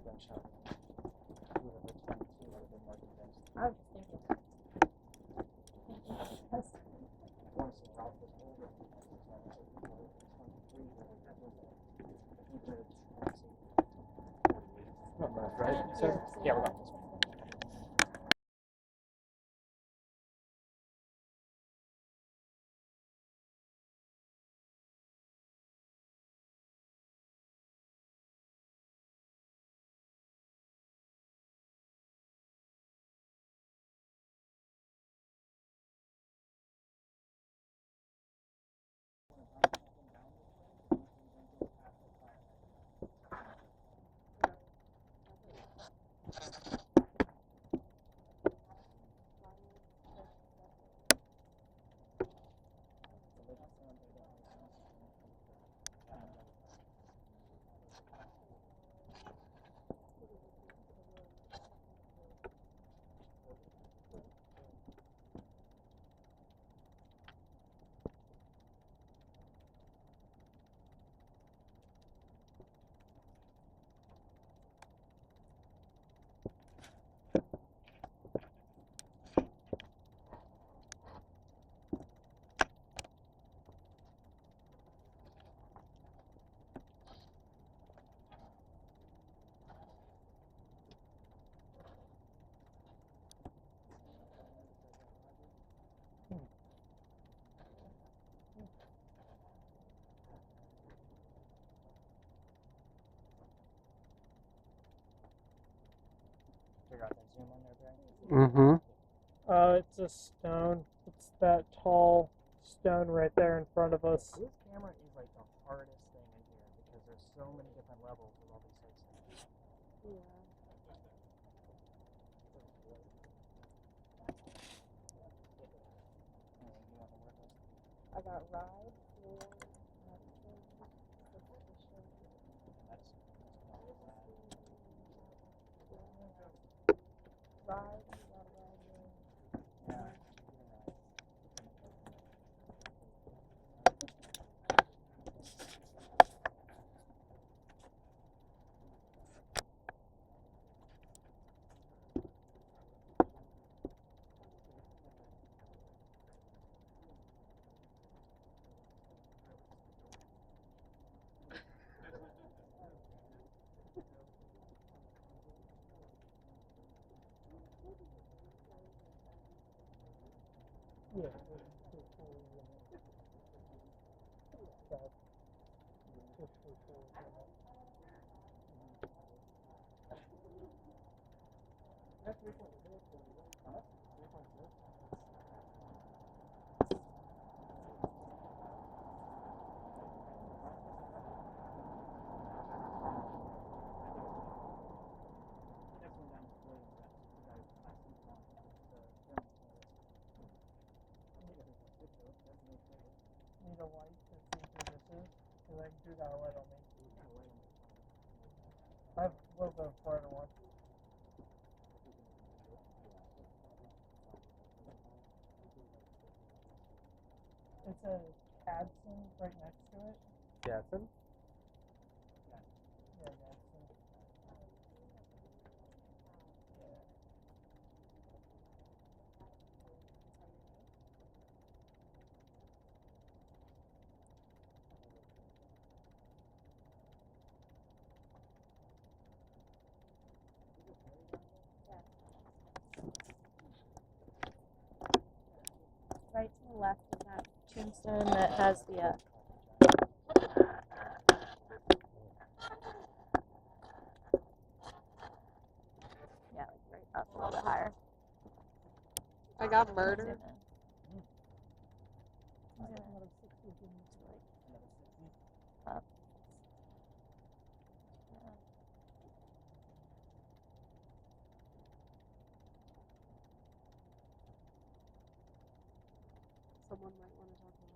Speaker 1: Gunshot wound. He would have been 22, would have been more convinced.
Speaker 2: I was just thinking
Speaker 7: went left, right? You said?
Speaker 1: Yeah, we're going this way. Figure out that zoom on there, Barry.
Speaker 4: Mm-hmm.
Speaker 3: It's a stone. It's that tall stone right there in front of us.
Speaker 1: This camera is like the hardest thing in here because there's so many different levels of all these things.
Speaker 5: Yeah.
Speaker 2: I got ride, floor, medicine, suspicion. Ride, you got a ride there.
Speaker 1: Yeah.
Speaker 3: Yeah. Need a light to see who this is? Because I do got a light on me. I have a little bit of brighter one. It says Cadson right next to it.
Speaker 7: Jackson?
Speaker 3: Yeah, Cadson.
Speaker 2: Right to the left is that tombstone that has the yeah, like right up a little bit higher.
Speaker 5: I got murdered.
Speaker 2: Zoom in. Zoom in. Up. Yeah.
Speaker 5: Someone might want to talk about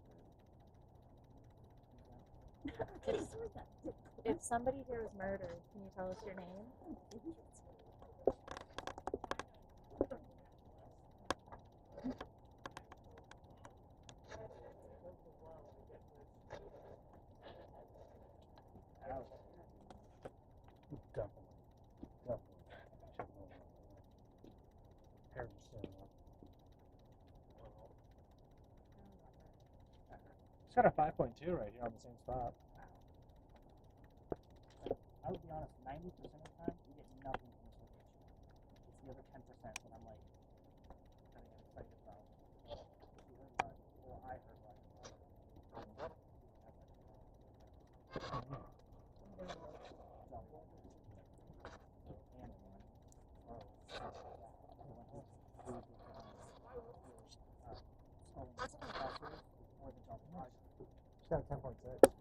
Speaker 5: that.
Speaker 2: If somebody here was murdered, can you tell us your name?
Speaker 7: Definitely. Hair's just It's got a 5.2 right here on the same spot.
Speaker 1: I would be honest, 90% of the time, you get nothing from this location. It's the other 10% that I'm like, I get excited about. You heard about it. Well, I heard about it.
Speaker 7: She's got 10.6.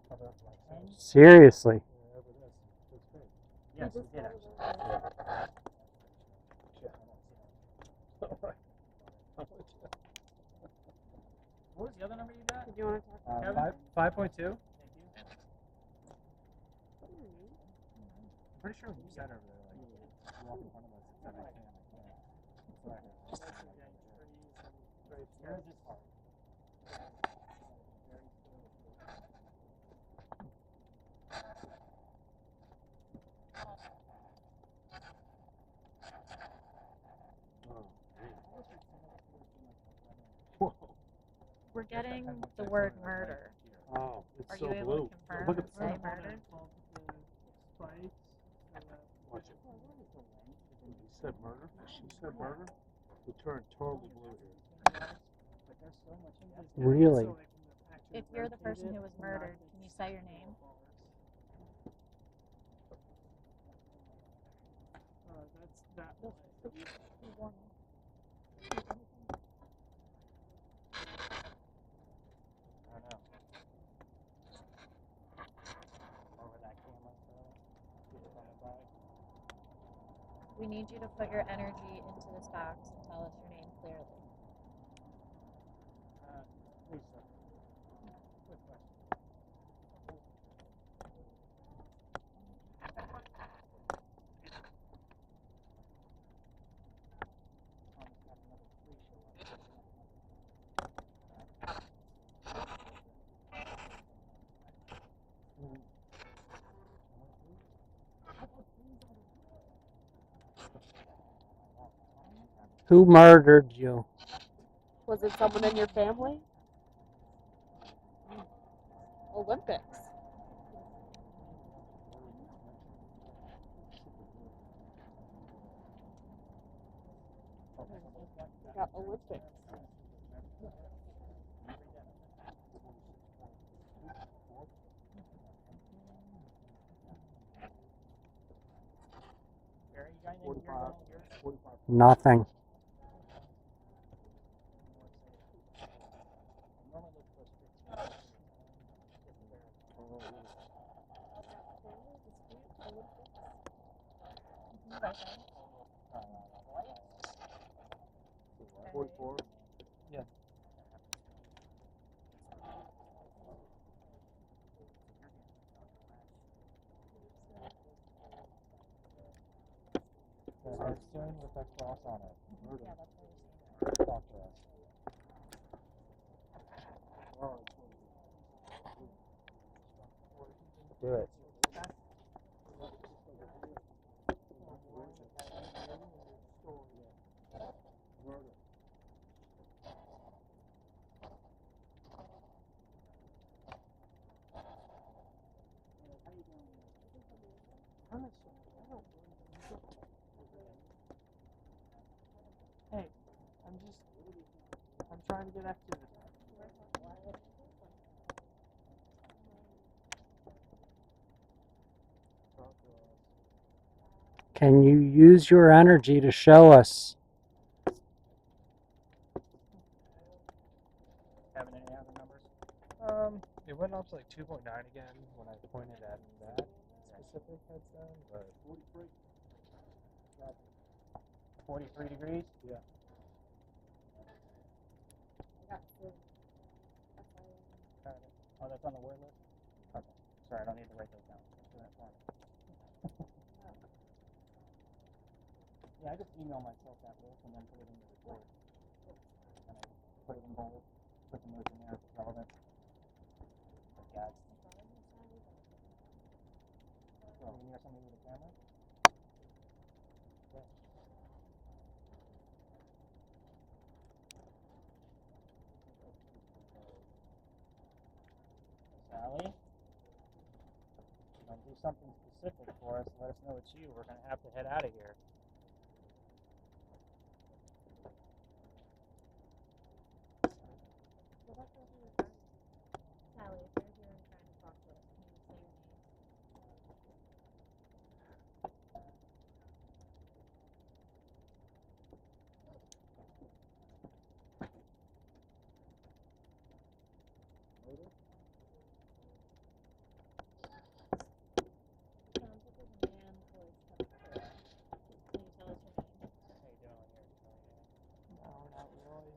Speaker 7: Cover up like 10.
Speaker 4: Seriously.
Speaker 7: Yeah, over this. Looks great.
Speaker 1: Yes, it did actually. What was the other number you got?
Speaker 5: Did you want to talk to Kevin?
Speaker 7: 5.2?
Speaker 1: Thank you.
Speaker 7: I'm pretty sure you said over there, like, you walk in front of us and said, I can't. That's what I heard.
Speaker 1: Yours is hard.
Speaker 2: We're getting the word murder.
Speaker 8: Oh, it's
Speaker 2: Are
Speaker 8: so
Speaker 2: you able
Speaker 8: blue.
Speaker 2: to confirm
Speaker 8: Look
Speaker 2: and
Speaker 8: at
Speaker 2: say
Speaker 8: the
Speaker 2: murder?
Speaker 8: Watch it. He said murder. She said murder. It turned totally blue here.
Speaker 4: Really?
Speaker 2: If you're the person who was murdered, can you say your name?
Speaker 3: That's that way.
Speaker 1: I don't know. Over that camera, people coming by.
Speaker 2: We need you to put your energy into this box and tell us your name clearly.
Speaker 1: Lisa. Quick question.
Speaker 4: Who murdered you?
Speaker 5: Was it someone in your family? Olympics. We got Olympics.
Speaker 1: Barry, you got anything here?
Speaker 8: 45.
Speaker 4: Nothing.
Speaker 2: Okay.
Speaker 8: 44.
Speaker 7: Yeah. The headstone with that cross on it. Murder.
Speaker 2: Yeah, that's what we're seeing.
Speaker 7: Talk to us. Do it.
Speaker 3: Hey, I'm trying to get activity.
Speaker 4: Can you use your energy to show us?
Speaker 1: Having any other numbers?
Speaker 7: It went up to like 2.9 again when I pointed at that specific headstone, but
Speaker 1: 43 degrees?
Speaker 7: yeah.
Speaker 1: Oh, that's on the word list? Okay. Sorry, I don't need to write those down. Just do that for me. Yeah, I just email myself that list and then put it in the report. And I put it in bold, put the notes in there if it's relevant. Yeah, it's... So, you near somebody with a camera? Yeah. Sally? You don't do something specific for us, let us know it's you. We're gonna have to head out of here.
Speaker 2: Well, that's what we were trying to Sally, if you're here and trying to talk to us, can you say your name? Sounds like there's a man voice coming through. Can you tell us your name?
Speaker 1: How you doing here?
Speaker 3: No, not really.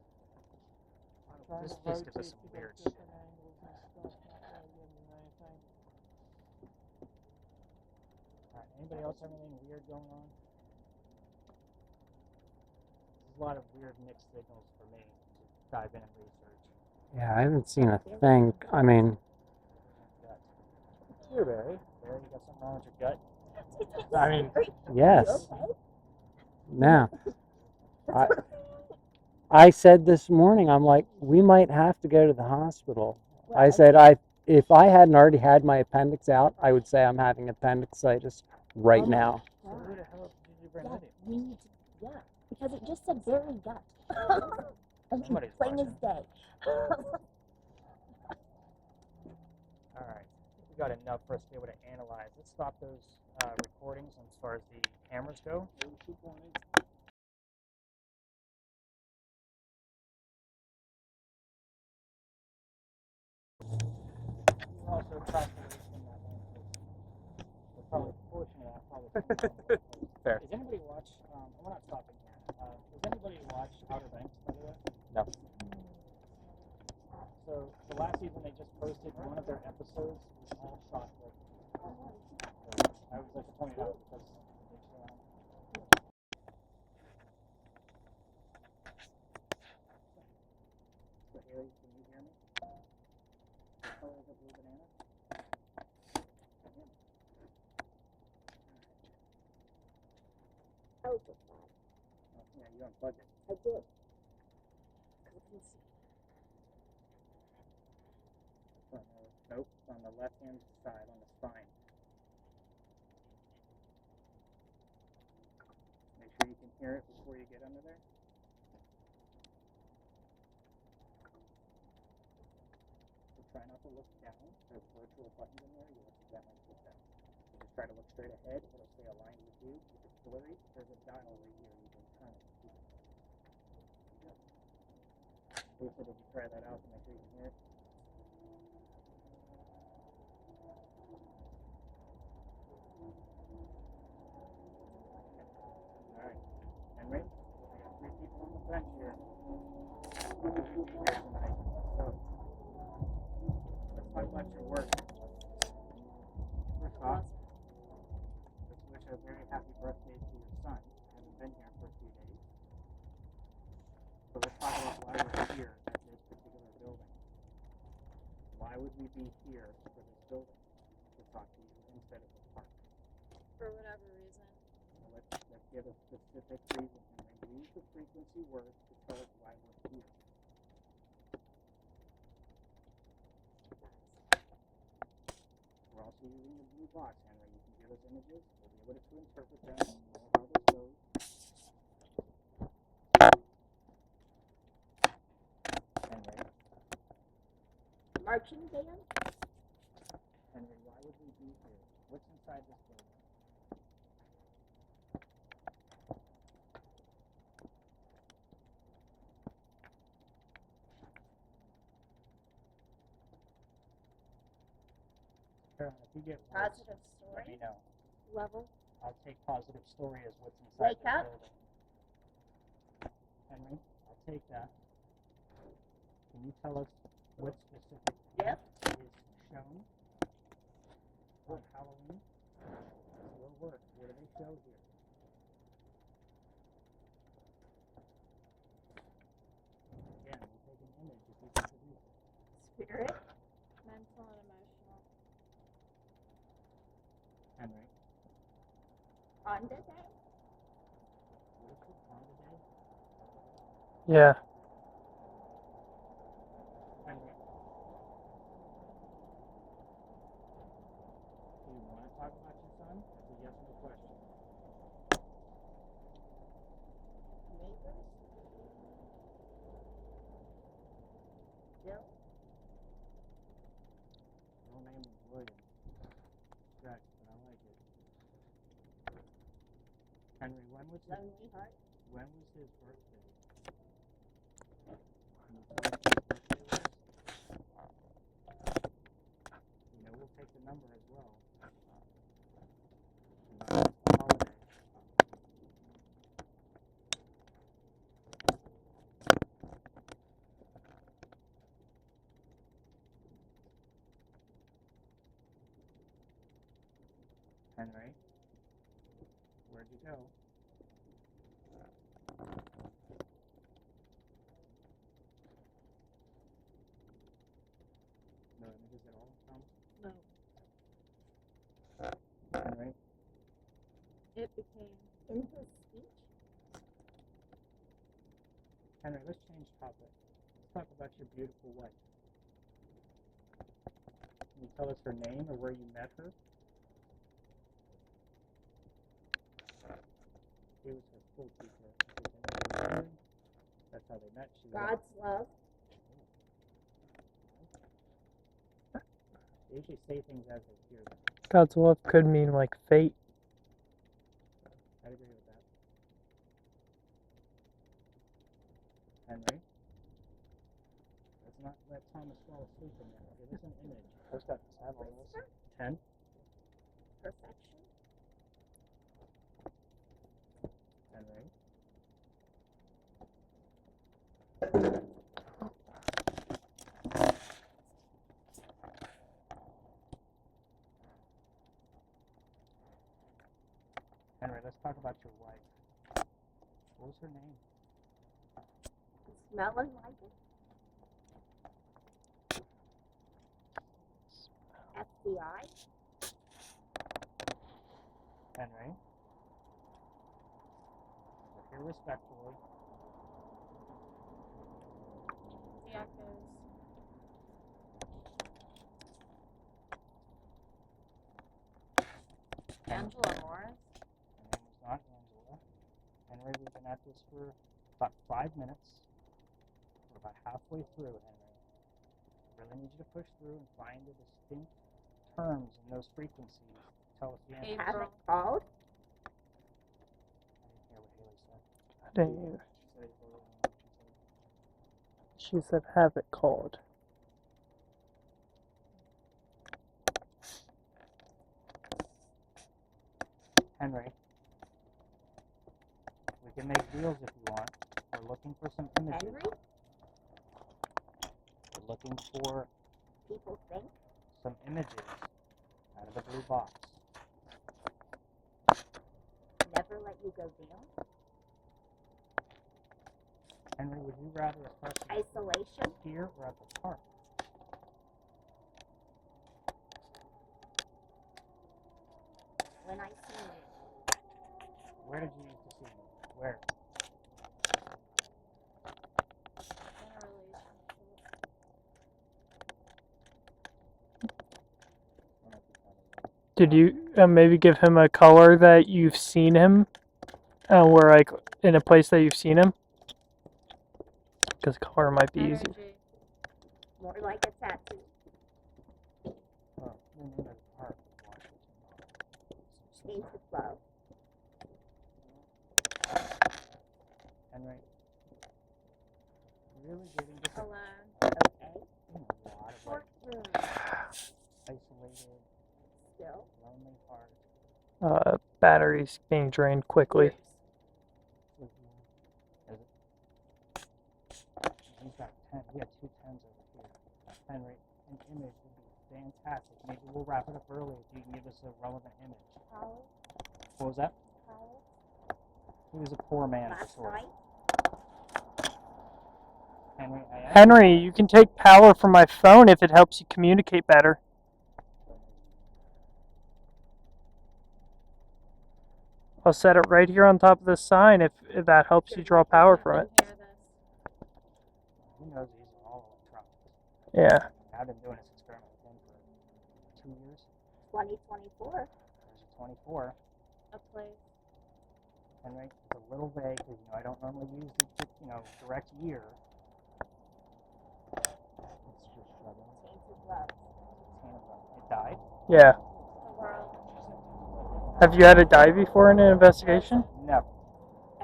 Speaker 3: I'm
Speaker 1: Oh,
Speaker 3: trying
Speaker 1: this
Speaker 3: to
Speaker 1: place
Speaker 3: rotate
Speaker 1: gives us
Speaker 3: to
Speaker 1: some
Speaker 3: get
Speaker 1: weird
Speaker 3: different
Speaker 1: shit.
Speaker 3: angles and stuff. Not really giving me anything.
Speaker 1: Alright, anybody else have anything weird going on? There's a lot of weird mixed signals for me to dive in and research.
Speaker 4: Yeah, I haven't seen a thing. I mean,
Speaker 1: Gut.
Speaker 7: Here, Barry.
Speaker 1: Barry, you got something wrong with your gut?
Speaker 7: I mean,
Speaker 4: yes.
Speaker 6: Okay.
Speaker 4: Now, I said this morning, I'm like, we might have to go to the hospital. I said, if I hadn't already had my appendix out, I would say I'm having appendicitis right now.
Speaker 7: so who the hell did you bring
Speaker 6: Yeah,
Speaker 7: with you?
Speaker 6: we need to, yeah, because it just said very gut. I mean,
Speaker 1: Somebody's
Speaker 6: plain as
Speaker 1: watching.
Speaker 6: day.
Speaker 1: Alright, I think we got enough for us to be able to analyze. Let's stop those recordings as far as the cameras go. We're also calculating that one. We're probably portion of that probably coming from the west coast.
Speaker 7: Fair.
Speaker 1: Does anybody watch, we're not stopping here. Does anybody watch Outer Banks, by the way?
Speaker 7: No.
Speaker 1: So, the last season they just posted, one of their episodes was all shot locally. So, I was like to point it out because it's, so Haley, can you hear me? What color is a blue banana?
Speaker 6: Oh, just that.
Speaker 1: Oh, yeah, you unplugged it.
Speaker 6: I did. Couldn't see.
Speaker 1: Nope, it's on the left-hand side, on the spine. Make sure you can hear it before you get under there. So try not to look down. There's virtual buttons in there. You'll accidentally click down. So just try to look straight ahead. It'll stay aligned with you. If it's blurry, there's a dial right here. You can turn it. Lisa, did you try that out to make sure you can hear it? Alright. Henry, I got 3 people on the bench here. Tonight. So, let's talk about your work. First off, let's wish a very happy birthday to your son. I haven't been here for a few days. So let's talk about why we're here at this particular building. Why would we be here for this building to talk to you instead of the park?
Speaker 2: For whatever reason.
Speaker 1: So let's give a specific reason, Henry. Use the frequency words to tell us why we're here. We're also using the blue box, Henry. You can give us images. We'll be able to interpret them. We'll know how this goes. Henry.
Speaker 6: Marching band?
Speaker 1: Henry, why would we be here? What's inside this building? Carolyn, if you get words,
Speaker 2: Positive
Speaker 1: let me
Speaker 2: story.
Speaker 1: know.
Speaker 2: Level.
Speaker 1: I'll take positive story as what's inside
Speaker 6: Wake
Speaker 1: this
Speaker 6: up.
Speaker 1: building. Henry, I'll take that. Can you tell us what specific
Speaker 6: Yep.
Speaker 1: gift is shown on Halloween? That's your work. What do they show here? Again, we'll take an image if you can produce it.
Speaker 6: Spirit?
Speaker 2: Mental and emotional.
Speaker 1: Henry,
Speaker 6: On the day?
Speaker 1: what is it on today?
Speaker 7: Yeah.
Speaker 1: Henry. Do you want to talk When was his,
Speaker 6: Lonely heart.
Speaker 1: when was his birthday? Can you tell us when his birthday was? You know, we'll take the number as well. Not a holiday. Henry, where'd you go? No images at all, Tom?
Speaker 5: No.
Speaker 1: Henry,
Speaker 5: It became.
Speaker 6: In his speech.
Speaker 1: Henry, let's change topic. Let's talk about your beautiful wife. Can you tell us her name or where you met her? She was her school teacher. She was in the That's how they met. She was
Speaker 6: God's love.
Speaker 1: They usually say things as they hear them.
Speaker 3: God's love could mean like fate.
Speaker 1: I'd agree with that. Henry, let's not let Thomas fall asleep in there. Give us an image.
Speaker 7: I've got 10 on this.
Speaker 1: 10.
Speaker 6: Perfection.
Speaker 1: Henry. Henry, let's talk about your wife. What was her name?
Speaker 6: Smelling like it. FBI.
Speaker 1: Henry. We're here respectfully.
Speaker 2: Diaco's. Angela Morris.
Speaker 1: Her name was not Angela. Henry, we've been at this for about 5 minutes. We're about halfway through, Henry. Really need you to push through and find the distinct terms in those frequencies. Tell us the answer.
Speaker 2: April.
Speaker 6: Have it called.
Speaker 1: I didn't hear what Haley said.
Speaker 3: I didn't either.
Speaker 1: She said April, and what she said.
Speaker 3: She said have it called.
Speaker 1: Henry, we can make deals if you want. We're looking for some images.
Speaker 6: Henry.
Speaker 1: We're looking for
Speaker 6: People think.
Speaker 1: some images out of the blue box.
Speaker 6: Never let you go down.
Speaker 1: Henry, would you rather a person
Speaker 6: Isolation.
Speaker 1: here or at the park?
Speaker 6: When I see you.
Speaker 1: Where did you used to see me? Where?
Speaker 2: In a relationship.
Speaker 3: Did you maybe give him a color that you've seen him? Where like in a place that you've seen him? Because color might be easier.
Speaker 2: Energy.
Speaker 6: More like a tattoo.
Speaker 1: Oh, the name of the park was Washington.
Speaker 6: Tainted love.
Speaker 1: Henry, really getting just a
Speaker 2: Alone.
Speaker 6: Okay.
Speaker 1: lot of like
Speaker 6: Courtroom.
Speaker 1: isolated,
Speaker 6: Still.
Speaker 1: lonely heart.
Speaker 3: Batteries being drained quickly.
Speaker 6: Years.
Speaker 1: Is it? He's got 10. We have 2 10s over here. Henry, an image would be fantastic. Maybe we'll wrap it up early if you can give us a relevant image.
Speaker 6: Powell.
Speaker 1: What was that?
Speaker 6: Powell.
Speaker 1: He was a poor man for
Speaker 6: Last
Speaker 1: sure.
Speaker 6: night.
Speaker 1: Henry, I asked
Speaker 3: Henry, you can take power from my phone if it helps you communicate better. I'll set it right here on top of the sign if that helps you draw power from it.
Speaker 2: Hear this.
Speaker 1: He knows these are all electronics.
Speaker 3: Yeah.
Speaker 1: I've been doing this experiment with him for 2 years.
Speaker 6: 2024.
Speaker 1: There's a 24.
Speaker 2: A place.
Speaker 1: Henry, it's a little vague because I don't normally use the direct year.
Speaker 7: It's just shut in.
Speaker 6: Tainted love.
Speaker 1: It died.
Speaker 3: Yeah.
Speaker 2: The world.
Speaker 3: Have you had it die before in an investigation?
Speaker 1: Never.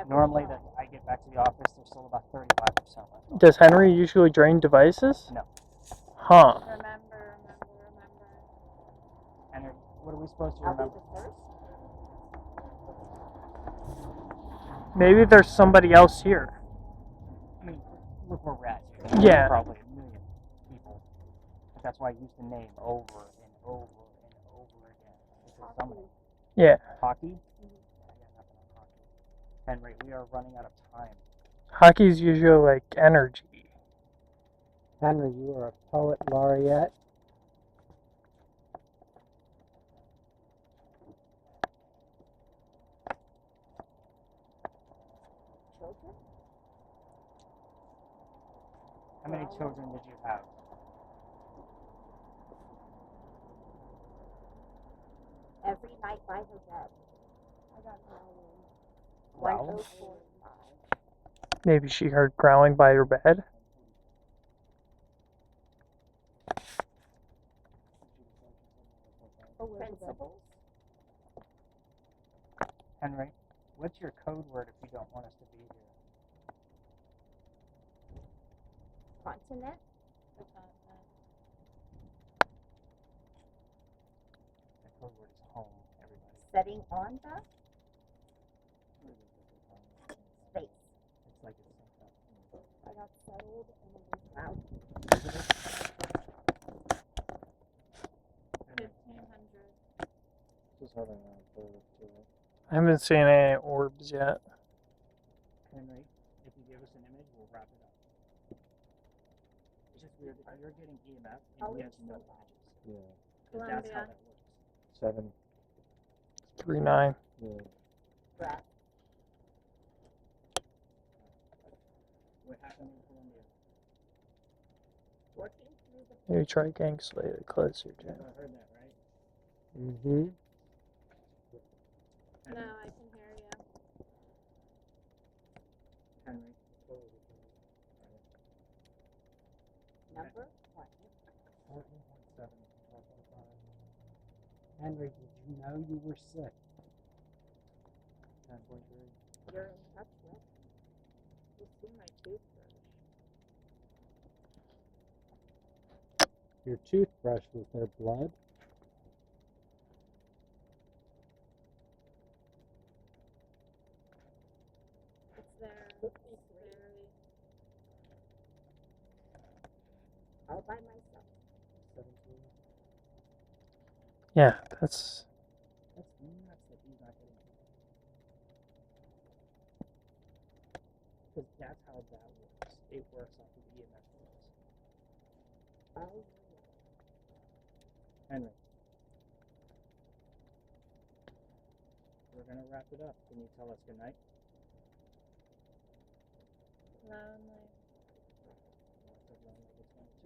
Speaker 1: Normally, that I get back to the office, there's still about 35% left.
Speaker 3: Does Henry usually drain devices?
Speaker 1: No.
Speaker 3: Huh.
Speaker 2: Remember.
Speaker 1: And what are we supposed to
Speaker 6: I'll be
Speaker 1: remember?
Speaker 6: the first.
Speaker 3: Maybe there's somebody else here.
Speaker 1: I mean, look where we're at here.
Speaker 3: Yeah.
Speaker 1: There's probably a million people. But that's why I use the name over and over and over again. Because somebody.
Speaker 3: Yeah.
Speaker 1: Hockey? I got nothing on hockey. Henry, we are running out of time.
Speaker 3: Hockey's usually like energy.
Speaker 4: Henry, you are a poet laureate.
Speaker 6: Children?
Speaker 1: How many children did you have?
Speaker 6: Every night by her bed.
Speaker 5: I got no
Speaker 1: Growls?
Speaker 6: 1045.
Speaker 3: Maybe she heard growling by her bed.
Speaker 6: Principals?
Speaker 1: Henry, what's your code word if you don't want us to be here?
Speaker 6: Continent?
Speaker 1: The code word is home, everybody.
Speaker 6: Setting on the space.
Speaker 1: It's like it's synced up.
Speaker 6: I got settled and it was out.
Speaker 2: 1500.
Speaker 7: Just holding on to it.
Speaker 3: I haven't seen any orbs yet.
Speaker 1: Henry, if you give us an image, we'll wrap it up. It's just weird that you're getting EMF and he has no images.
Speaker 7: Yeah.
Speaker 1: 'Cause that's how
Speaker 2: Columbia.
Speaker 1: that works.
Speaker 7: 7.
Speaker 3: 3-9.
Speaker 7: Yeah.
Speaker 6: Breath.
Speaker 1: What happened in Colombia?
Speaker 6: Working through the
Speaker 3: Maybe try getting slightly closer,
Speaker 1: You
Speaker 3: Jen.
Speaker 1: heard that, right?
Speaker 4: Mm-hmm.
Speaker 2: No, I can hear you.
Speaker 1: Henry.
Speaker 6: number. What?
Speaker 4: 14.7. Henry, did you know you were sick?
Speaker 1: 10.3.
Speaker 6: You're in touch with.
Speaker 2: You see my toothbrush.
Speaker 4: Your toothbrush was their blood?
Speaker 2: It's there.
Speaker 6: 53.
Speaker 2: It's very.
Speaker 6: All by myself.
Speaker 4: 17.
Speaker 3: Yeah, that's
Speaker 1: That's nuts that he's not getting it. Because that's how that works. It works off of EMF fields.
Speaker 6: Oh,
Speaker 1: Henry. We're going to wrap it up. Can you tell us goodnight?
Speaker 2: Lonely.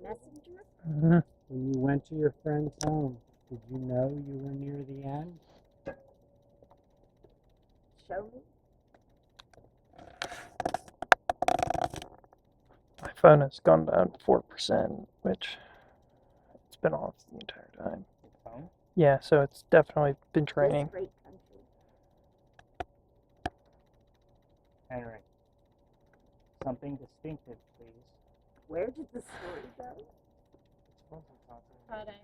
Speaker 6: messenger?
Speaker 3: mhm.
Speaker 4: When you went to your friend's home, did you know you were near the end?
Speaker 6: Show me.
Speaker 3: My phone has gone down 4%, which it's been off the entire time.
Speaker 1: Your phone?
Speaker 3: Yeah, so it's definitely been
Speaker 6: This
Speaker 3: draining.
Speaker 6: great country.
Speaker 1: Henry. Something distinctive, please.
Speaker 6: Where did the story go?
Speaker 2: Cutting.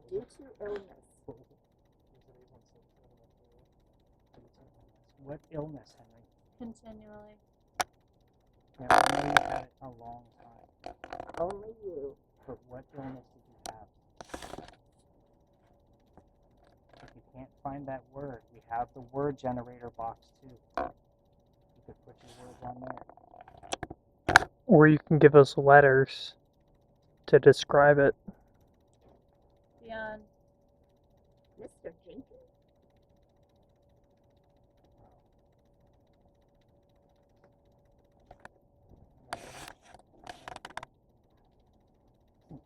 Speaker 6: Due to illness.
Speaker 1: What illness, Henry?
Speaker 2: Continually.
Speaker 1: Yeah, I know you've had it a long time.
Speaker 6: Only you.
Speaker 1: But what illness did you have? If you can't find that word, we have the word generator box too. You could put your words on there.
Speaker 3: Or you can give us letters to describe it.
Speaker 2: Beyond.
Speaker 6: Mr. Jenkins?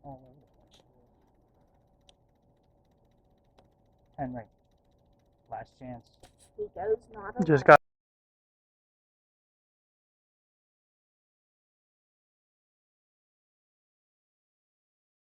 Speaker 1: All over the place. Henry, last chance.
Speaker 6: He goes not alone.
Speaker 3: Just got